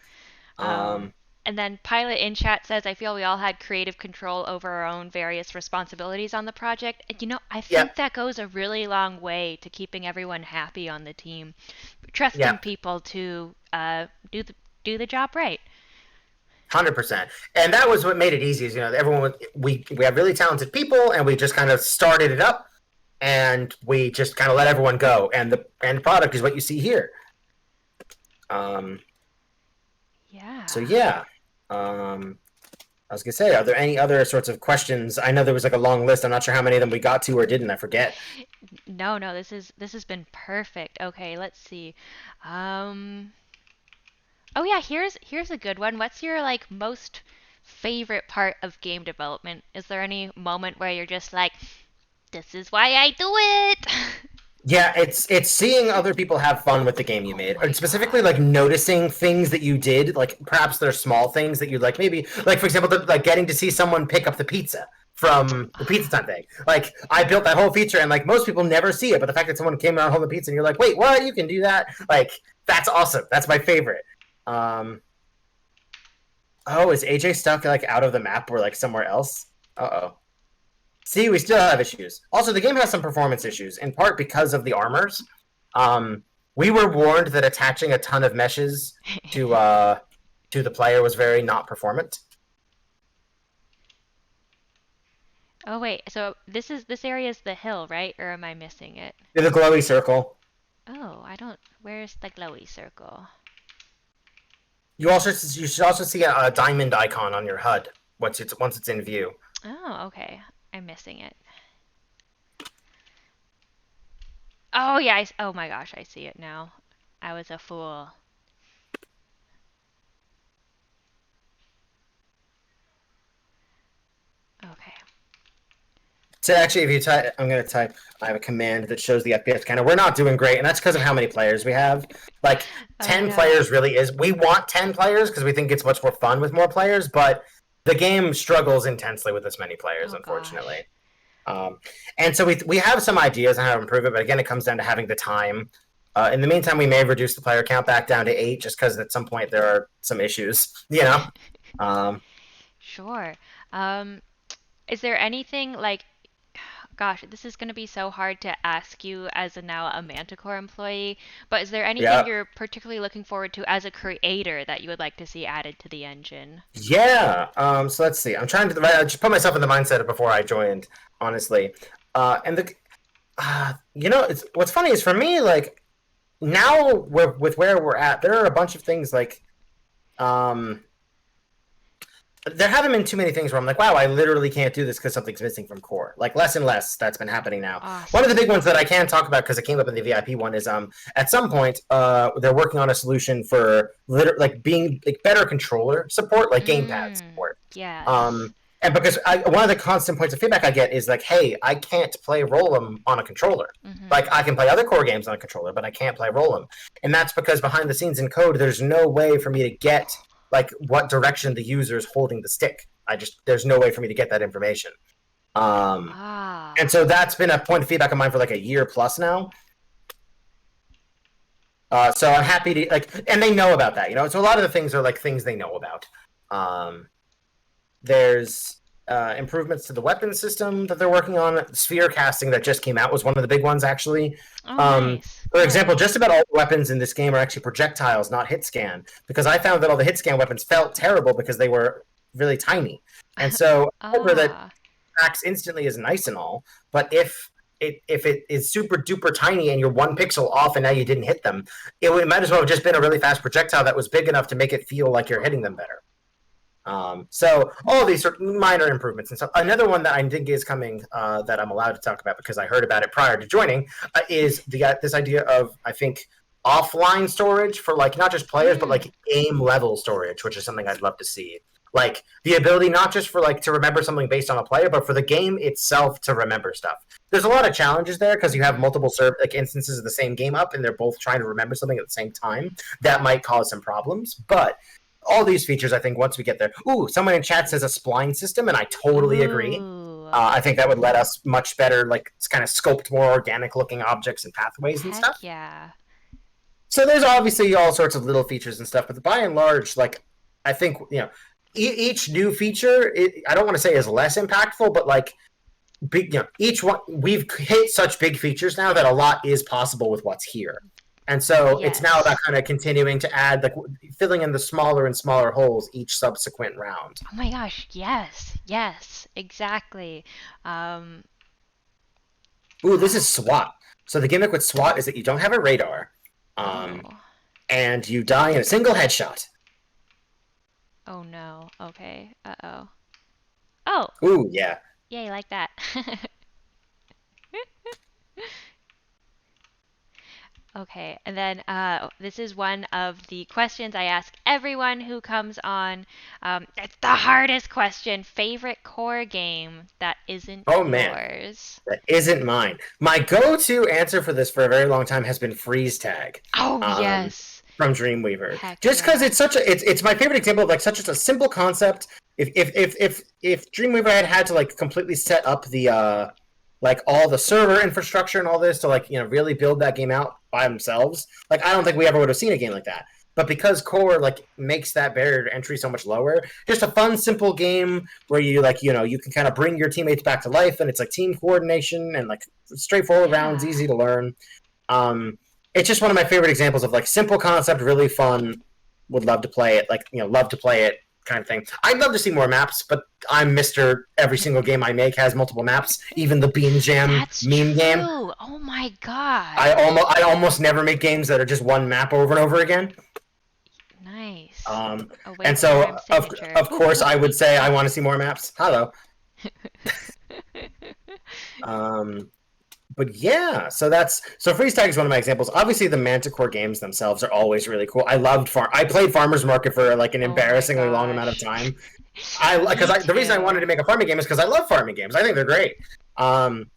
And then Pilot in chat says, I feel we all had creative control over our own various responsibilities on the project. And, I think that goes a really long way to keeping everyone happy on the team. Trusting people to do the job right.
100%. And that was what made it easy. Is, we have really talented people, and we just kind of started it up, and we just kind of let everyone go. And the end product is what you see here. So yeah. I was gonna say, are there any other sorts of questions? I know there was like a long list. I'm not sure how many of them we got to or didn't. I forget.
No, this has been perfect. Okay, let's see. Oh yeah, here's a good one. What's your most favorite part of game development? Is there any moment where you're just like, this is why I do it?
Yeah, it's seeing other people have fun with the game you made, and specifically like noticing things that you did, like perhaps they're small things that you like, maybe like for example, like getting to see someone pick up the pizza from the pizza time thing. Like I built that whole feature, and like most people never see it, but the fact that someone came around holding the pizza, and you're like, wait, what? You can do that? Like that's awesome. That's my favorite. Oh, is AJ stuck like out of the map or like somewhere else? Uh-oh. See, we still have issues. Also, the game has some performance issues, in part because of the armors. We were warned that attaching a ton of meshes to the player was very not performant.
Oh wait, so this area is the hill, right? Or am I missing it?
The glowy circle.
Oh, I don't. Where's the glowy circle?
You should also see a diamond icon on your HUD once it's in view.
Oh, okay. I'm missing it. Oh yeah. Oh my gosh, I see it now. I was a fool. Okay.
So actually, if you type, I'm going to type, I have a command that shows the FPS counter. We're not doing great, and that's because of how many players we have. Like, 10 players really is. We want 10 players because we think it's much more fun with more players, but the game struggles intensely with this many players, unfortunately. And so we have some ideas on how to improve it, but again, it comes down to having the time. In the meantime, we may have reduced the player count back down to 8 just because at some point there are some issues,
Sure. Is there anything like, gosh, this is going to be so hard to ask you as now a Manticore employee, but is there anything you're particularly looking forward to as a creator that you would like to see added to the engine?
Yeah. So let's see. I'm trying to I just put myself in the mindset of before I joined, honestly. And it's what's funny is for me, like now with where we're at, there are a bunch of things like there haven't been too many things where I'm like, wow, I literally can't do this because something's missing from core. Like less and less that's been happening now. One of the
Awesome.
big ones that I can talk about because it came up in the VIP one is at some point they're working on a solution for like being like better controller support, like gamepad support.
Yes.
And because one of the constant points of feedback I get is like, hey, I can't play Roll'em on a controller.
Mm-hmm.
Like I can play other core games on a controller, but I can't play Roll'em. And that's because behind the scenes in code, there's no way for me to get like what direction the user is holding the stick. There's no way for me to get that information. And
Ah.
so that's been a point of feedback of mine for like a year plus now. So I'm happy to like, and they know about that, you know. So a lot of the things are like things they know about. There's improvements to the weapon system that they're working on. Sphere casting that just came out was one of the big ones, actually.
Oh, nice.
For example,
Good.
just about all the weapons in this game are actually projectiles, not hit scan, because I found that all the hit scan weapons felt terrible because they were really tiny. And so, however, that
Ah.
tracks instantly is nice and all, but if it is super duper tiny and you're 1 pixel off and now you didn't hit them, it might as well have just been a really fast projectile that was big enough to make it feel like you're hitting them better. So all of these sort of minor improvements and stuff. Another one that I think is coming that I'm allowed to talk about because I heard about it prior to joining is this idea of, I think, offline storage for like not just players but like game level storage, which is something I'd love to see. Like the ability not just for like to remember something based on a player, but for the game itself to remember stuff. There's a lot of challenges there because you have multiple like instances of the same game up and they're both trying to remember something at the same time. That might cause some problems, but all these features, I think, once we get there. Ooh, someone in chat says a spline system, and I totally agree.
Ooh.
I think that would let us much better, like, kind of sculpt more organic-looking objects and pathways and stuff.
Heck yeah.
So there's obviously all sorts of little features and stuff, but by and large, like, I think, you know, each new feature, I don't want to say is less impactful, but, like, big, you know, each one, we've hit such big features now that a lot is possible with what's here. And so it's now about
Yes.
kind of continuing to add, like, filling in the smaller and smaller holes each subsequent round.
Oh my gosh, yes. Yes, exactly. Um,
Ooh, this is
wow.
SWAT. So the gimmick with SWAT is that you don't have a radar,
Oh.
and you die in a single headshot.
Oh no. Okay. Uh-oh. Oh,
Ooh, yeah.
yay, like that. Okay, and then this is one of the questions I ask everyone who comes on. It's the hardest question. Favorite core game that isn't
Oh man,
yours?
that isn't mine. My go-to answer for this for a very long time has been freeze tag.
Oh,
Um,
yes.
from Dreamweaver,
Heck
just because
yeah.
it's such a it's my favorite example of like such a simple concept. If Dreamweaver had to like completely set up the like all the server infrastructure and all this to like, you know, really build that game out by themselves, like I don't think we ever would have seen a game like that. But because core like makes that barrier to entry so much lower, just a fun simple game where you like, you know, you can kind of bring your teammates back to life and it's like team coordination and like straightforward rounds,
Yeah.
easy to learn. It's just one of my favorite examples of like simple concept, really fun. Would love to play it, like, you know, love to play it kind of thing. I'd love to see more maps, but I'm Mister Every single game I make has multiple maps. Even the Bean Jam
That's
meme game,
true. Oh my God.
I almost never make games that are just one map over and over again.
Nice.
Um,
A
and
WaveParadigm
so
signature.
of course I would say I want to see more maps. Hello. Um, but yeah, so freeze tag is one of my examples. Obviously, the Manticore games themselves are always really cool. I played Farmers Market for like an
Oh my
embarrassingly long amount of
gosh.
time.
Me
The reason I wanted
too.
to make a farming game is because I love farming games. I think they're great. Um,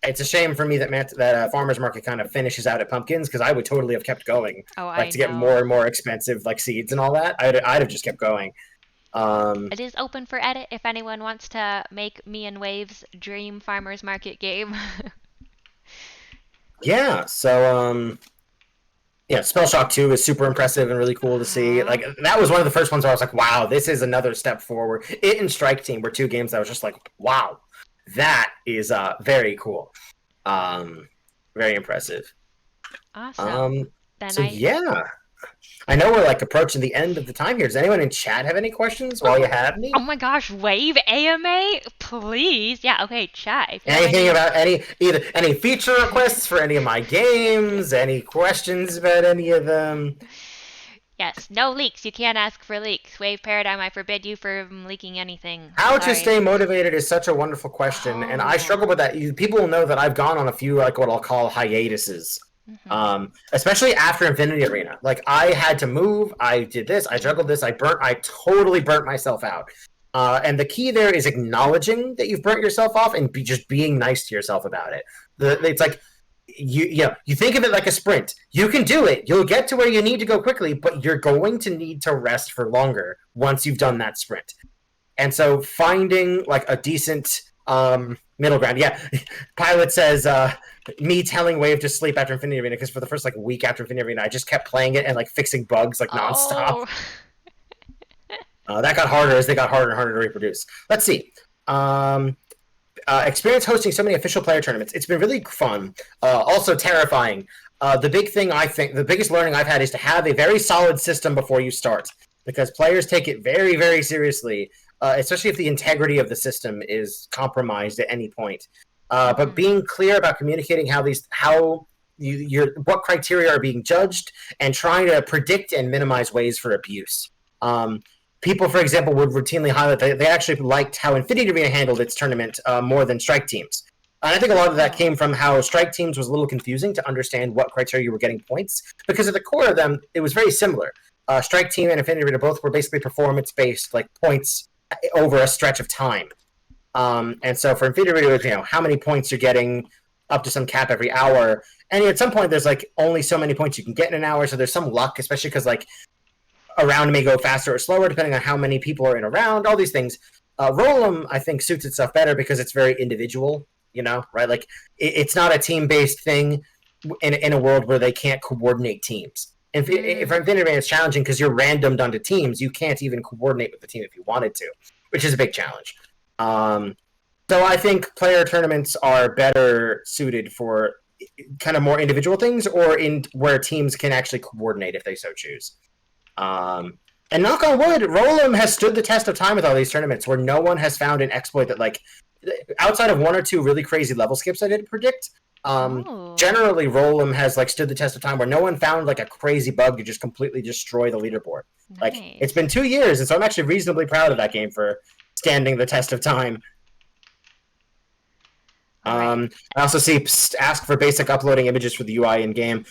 it's a shame for me that Farmers Market kind of finishes out at pumpkins because I would totally have kept going,
Oh,
like
I
to get more
know.
and more expensive like seeds and all that. I'd have just kept going. Um,
It is open for edit if anyone wants to make me and Wave's dream farmers market game.
yeah, so yeah, Spell Shock 2 is super impressive and really cool to see.
Uh-huh.
Like that was one of the first ones where I was like, wow, this is another step forward. It and Strike Team were two games that I was just like, wow, that is very cool. Um, very impressive.
Awesome.
Um,
Then
so
I.
yeah. I know we're like approaching the end of the time here. Does anyone in chat have any questions while you
Oh,
have
oh
me?
my gosh, Wave AMA? Please. Yeah, okay, chat. If you have
Anything
any.
about any feature requests for any of my games? Any questions about any of them?
Yes, No leaks. You can't ask for leaks. Wave Paradigm, I forbid you from leaking anything.
How to
Sorry.
stay motivated is such a wonderful question, and I
Oh.
struggle with that. People will know that I've gone on a few like what I'll call hiatuses,
Mm-hmm.
especially after Infinity Arena. Like I had to move, I did this, I juggled this, I totally burnt myself out. And the key there is acknowledging that you've burnt yourself off and just being nice to yourself about it. It's like you think of it like a sprint. You can do it. You'll get to where you need to go quickly, but you're going to need to rest for longer once you've done that sprint. And so finding like a decent middle ground. Yeah, Pilot says me telling Wave to sleep after Infinity Arena because for the first like week after Infinity Arena, I just kept playing it and like fixing bugs like nonstop.
Oh.
That got harder as they got harder and harder to reproduce. Let's see. Experience hosting so many official player tournaments. It's been really fun. Also terrifying. The big thing I think, the biggest learning I've had is to have a very solid system before you start because players take it very, very seriously, especially if the integrity of the system is compromised at any point. But
Mm-hmm.
being clear about communicating what criteria are being judged and trying to predict and minimize ways for abuse. People, for example, would routinely highlight that they actually liked how Infinity Arena handled its tournament more than Strike Teams. And I think a lot of that
Oh.
came from how Strike Teams was a little confusing to understand what criteria you were getting points, because at the core of them, it was very similar. Strike Team and Infinity Arena both were basically performance-based, like points over a stretch of time. And so for Infinity Arena, it was, how many points you're getting up to some cap every hour. And at some point, there's like only so many points you can get in an hour, so there's some luck, especially because like a round may go faster or slower depending on how many people are in a round, all these things. Roll'em, I think, suits itself better because it's very individual, right? Like, it's not a team-based thing in a world where they can't coordinate teams. And if
Mm.
Infinity Rain is challenging because you're randomed onto teams, you can't even coordinate with the team if you wanted to, which is a big challenge. Um, so I think player tournaments are better suited for kind of more individual things or in where teams can actually coordinate if they so choose. And knock on wood, Roll'em has stood the test of time with all these tournaments where no one has found an exploit that, like, outside of one or two really crazy level skips I didn't predict,
Oh.
generally Roll'em has, like, stood the test of time where no one found, like, a crazy bug to just completely destroy the leaderboard. Like, it's
Nice.
been 2 years, and so I'm actually reasonably proud of that game for standing the test of time.
All right.
I also see ask for basic uploading images for the UI in game.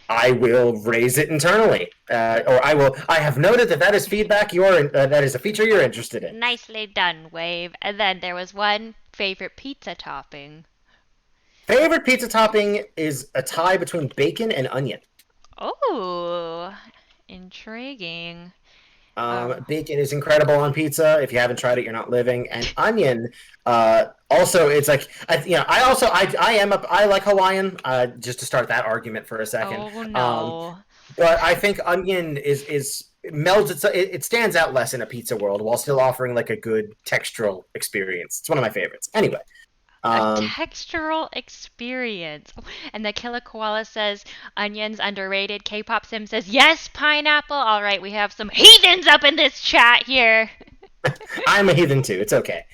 I will raise it internally, or I will. I have noted that is feedback. That is a feature you're interested in.
Nicely done, Wave. And then there was one favorite pizza topping.
Favorite pizza topping is a tie between bacon and onion.
Oh, intriguing. Oh.
Bacon is incredible on pizza. If you haven't tried it, you're not living. And onion, also, it's like I like Hawaiian. Just to start that argument for a second.
Oh
Um,
no.
but I think onion is melds it stands out less in a pizza world while still offering like a good textural experience. It's one of my favorites. Anyway,
A
um,
textural experience. Oh, and the Killer Koala says onions underrated. K-pop Sim says yes, pineapple. All right, we have some heathens up in this chat here.
I'm a heathen too. It's okay.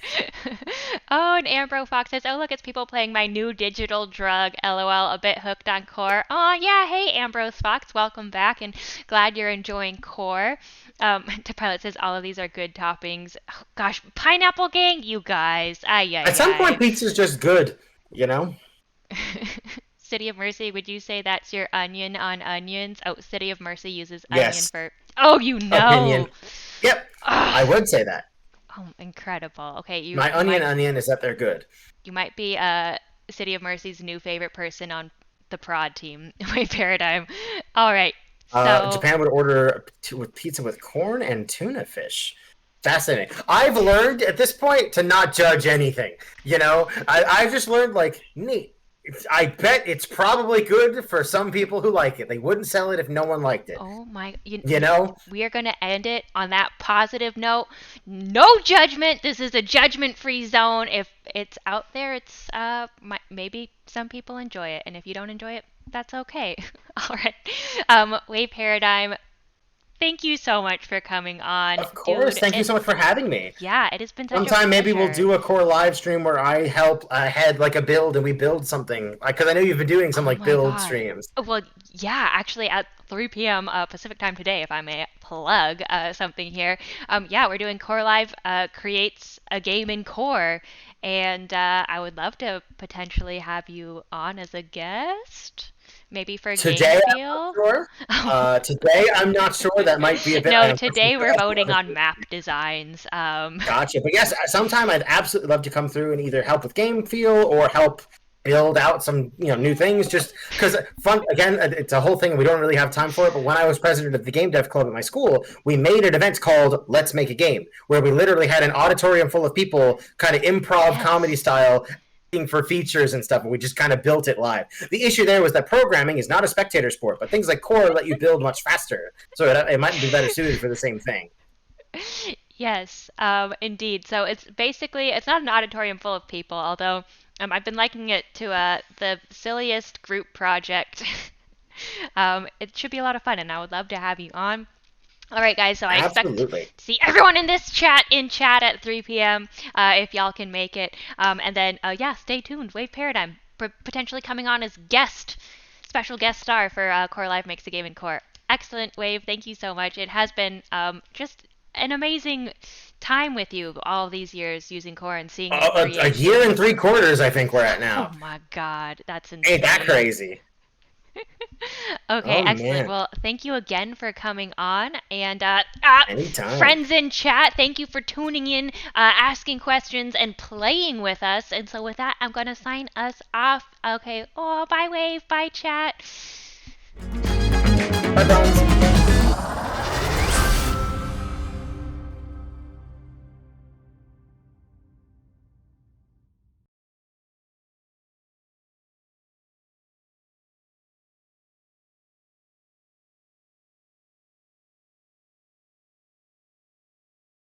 Oh, and Ambro Fox says, "Oh, look, it's people playing my new digital drug. LOL, a bit hooked on Core." Oh, yeah. Hey, Ambrose Fox, welcome back, and glad you're enjoying Core. To Pilot says, "All of these are good toppings." Oh, gosh, Pineapple Gang, you guys. Ay,
At
ay,
some point,
ay.
pizza's just good. You know.
City of Mercy, would you say that's your onion on onions? Oh, City of Mercy uses onion
Yes.
for. Oh, you know.
Opinion. Yep. I
Ah,
would say that.
oh, incredible. Okay, you
My
you might
onion is that they're good.
You might be City of Mercy's new favorite person on the prod team. Wave Paradigm. All right. So,
Japan would order with pizza with corn and tuna fish. Fascinating. I've learned at this point to not judge anything. I've just learned like neat. I bet it's probably good for some people who like it. They wouldn't sell it if no one liked it.
oh my,
You know?
we are going to end it on that positive note. No judgment. This is a judgment-free zone. If it's out there, it's maybe some people enjoy it, and if you don't enjoy it, that's okay. All right. Wave Paradigm. Thank you so much for coming on,
Of course.
dude.
Thank you so much for having me.
Yeah, it has been such a
Sometime maybe we'll
pleasure.
do a core live stream where I help head like a build and we build something. Because I know you've been doing some
Oh
like
my
build
God.
streams.
Well, yeah, actually at 3 p.m. Pacific time today, if I may plug something here. Yeah, we're doing Core Live creates a game in Core, and I would love to potentially have you on as a guest, maybe for Game
Today, I'm not
Feel.
sure. Today, I'm not sure. That might be a bit.
No,
Unfortunately,
today
I
we're
have
voting
other
on
things.
map designs.
Gotcha. But yes, sometime I'd absolutely love to come through and either help with game feel or help build out some new things. Just because fun again, it's a whole thing. We don't really have time for it. But when I was president of the game dev club at my school, we made an event called "Let's Make a Game," where we literally had an auditorium full of people, kind of improv comedy
Yes.
style, for features and stuff, and we just kind of built it live. The issue there was that programming is not a spectator sport, but things like core let you build much faster, so it might be better suited for the same thing.
Yes, indeed. So it's basically it's not an auditorium full of people, although I've been liking it to the silliest group project. It should be a lot of fun, and I would love to have you on. All right, guys. So I expect
Absolutely.
to see everyone in this chat at 3 p.m. If y'all can make it. And then yeah, stay tuned. Wave Paradigm potentially coming on as special guest star for Core Live Makes a Game in Core. Excellent, Wave. Thank you so much. It has been just an amazing time with you all these years using Core and seeing your
A year and
creations.
3/4, I think we're at
Oh
now.
my God, that's
Ain't that
insane.
crazy?
Okay,
Oh
excellent.
man,
Well, thank you again for coming on. And
anytime.
friends in chat, thank you for tuning in, asking questions, and playing with us. And so, with that, I'm going to sign us off. Okay. Oh, bye, Wave. Bye, chat.
Bye, Bronze.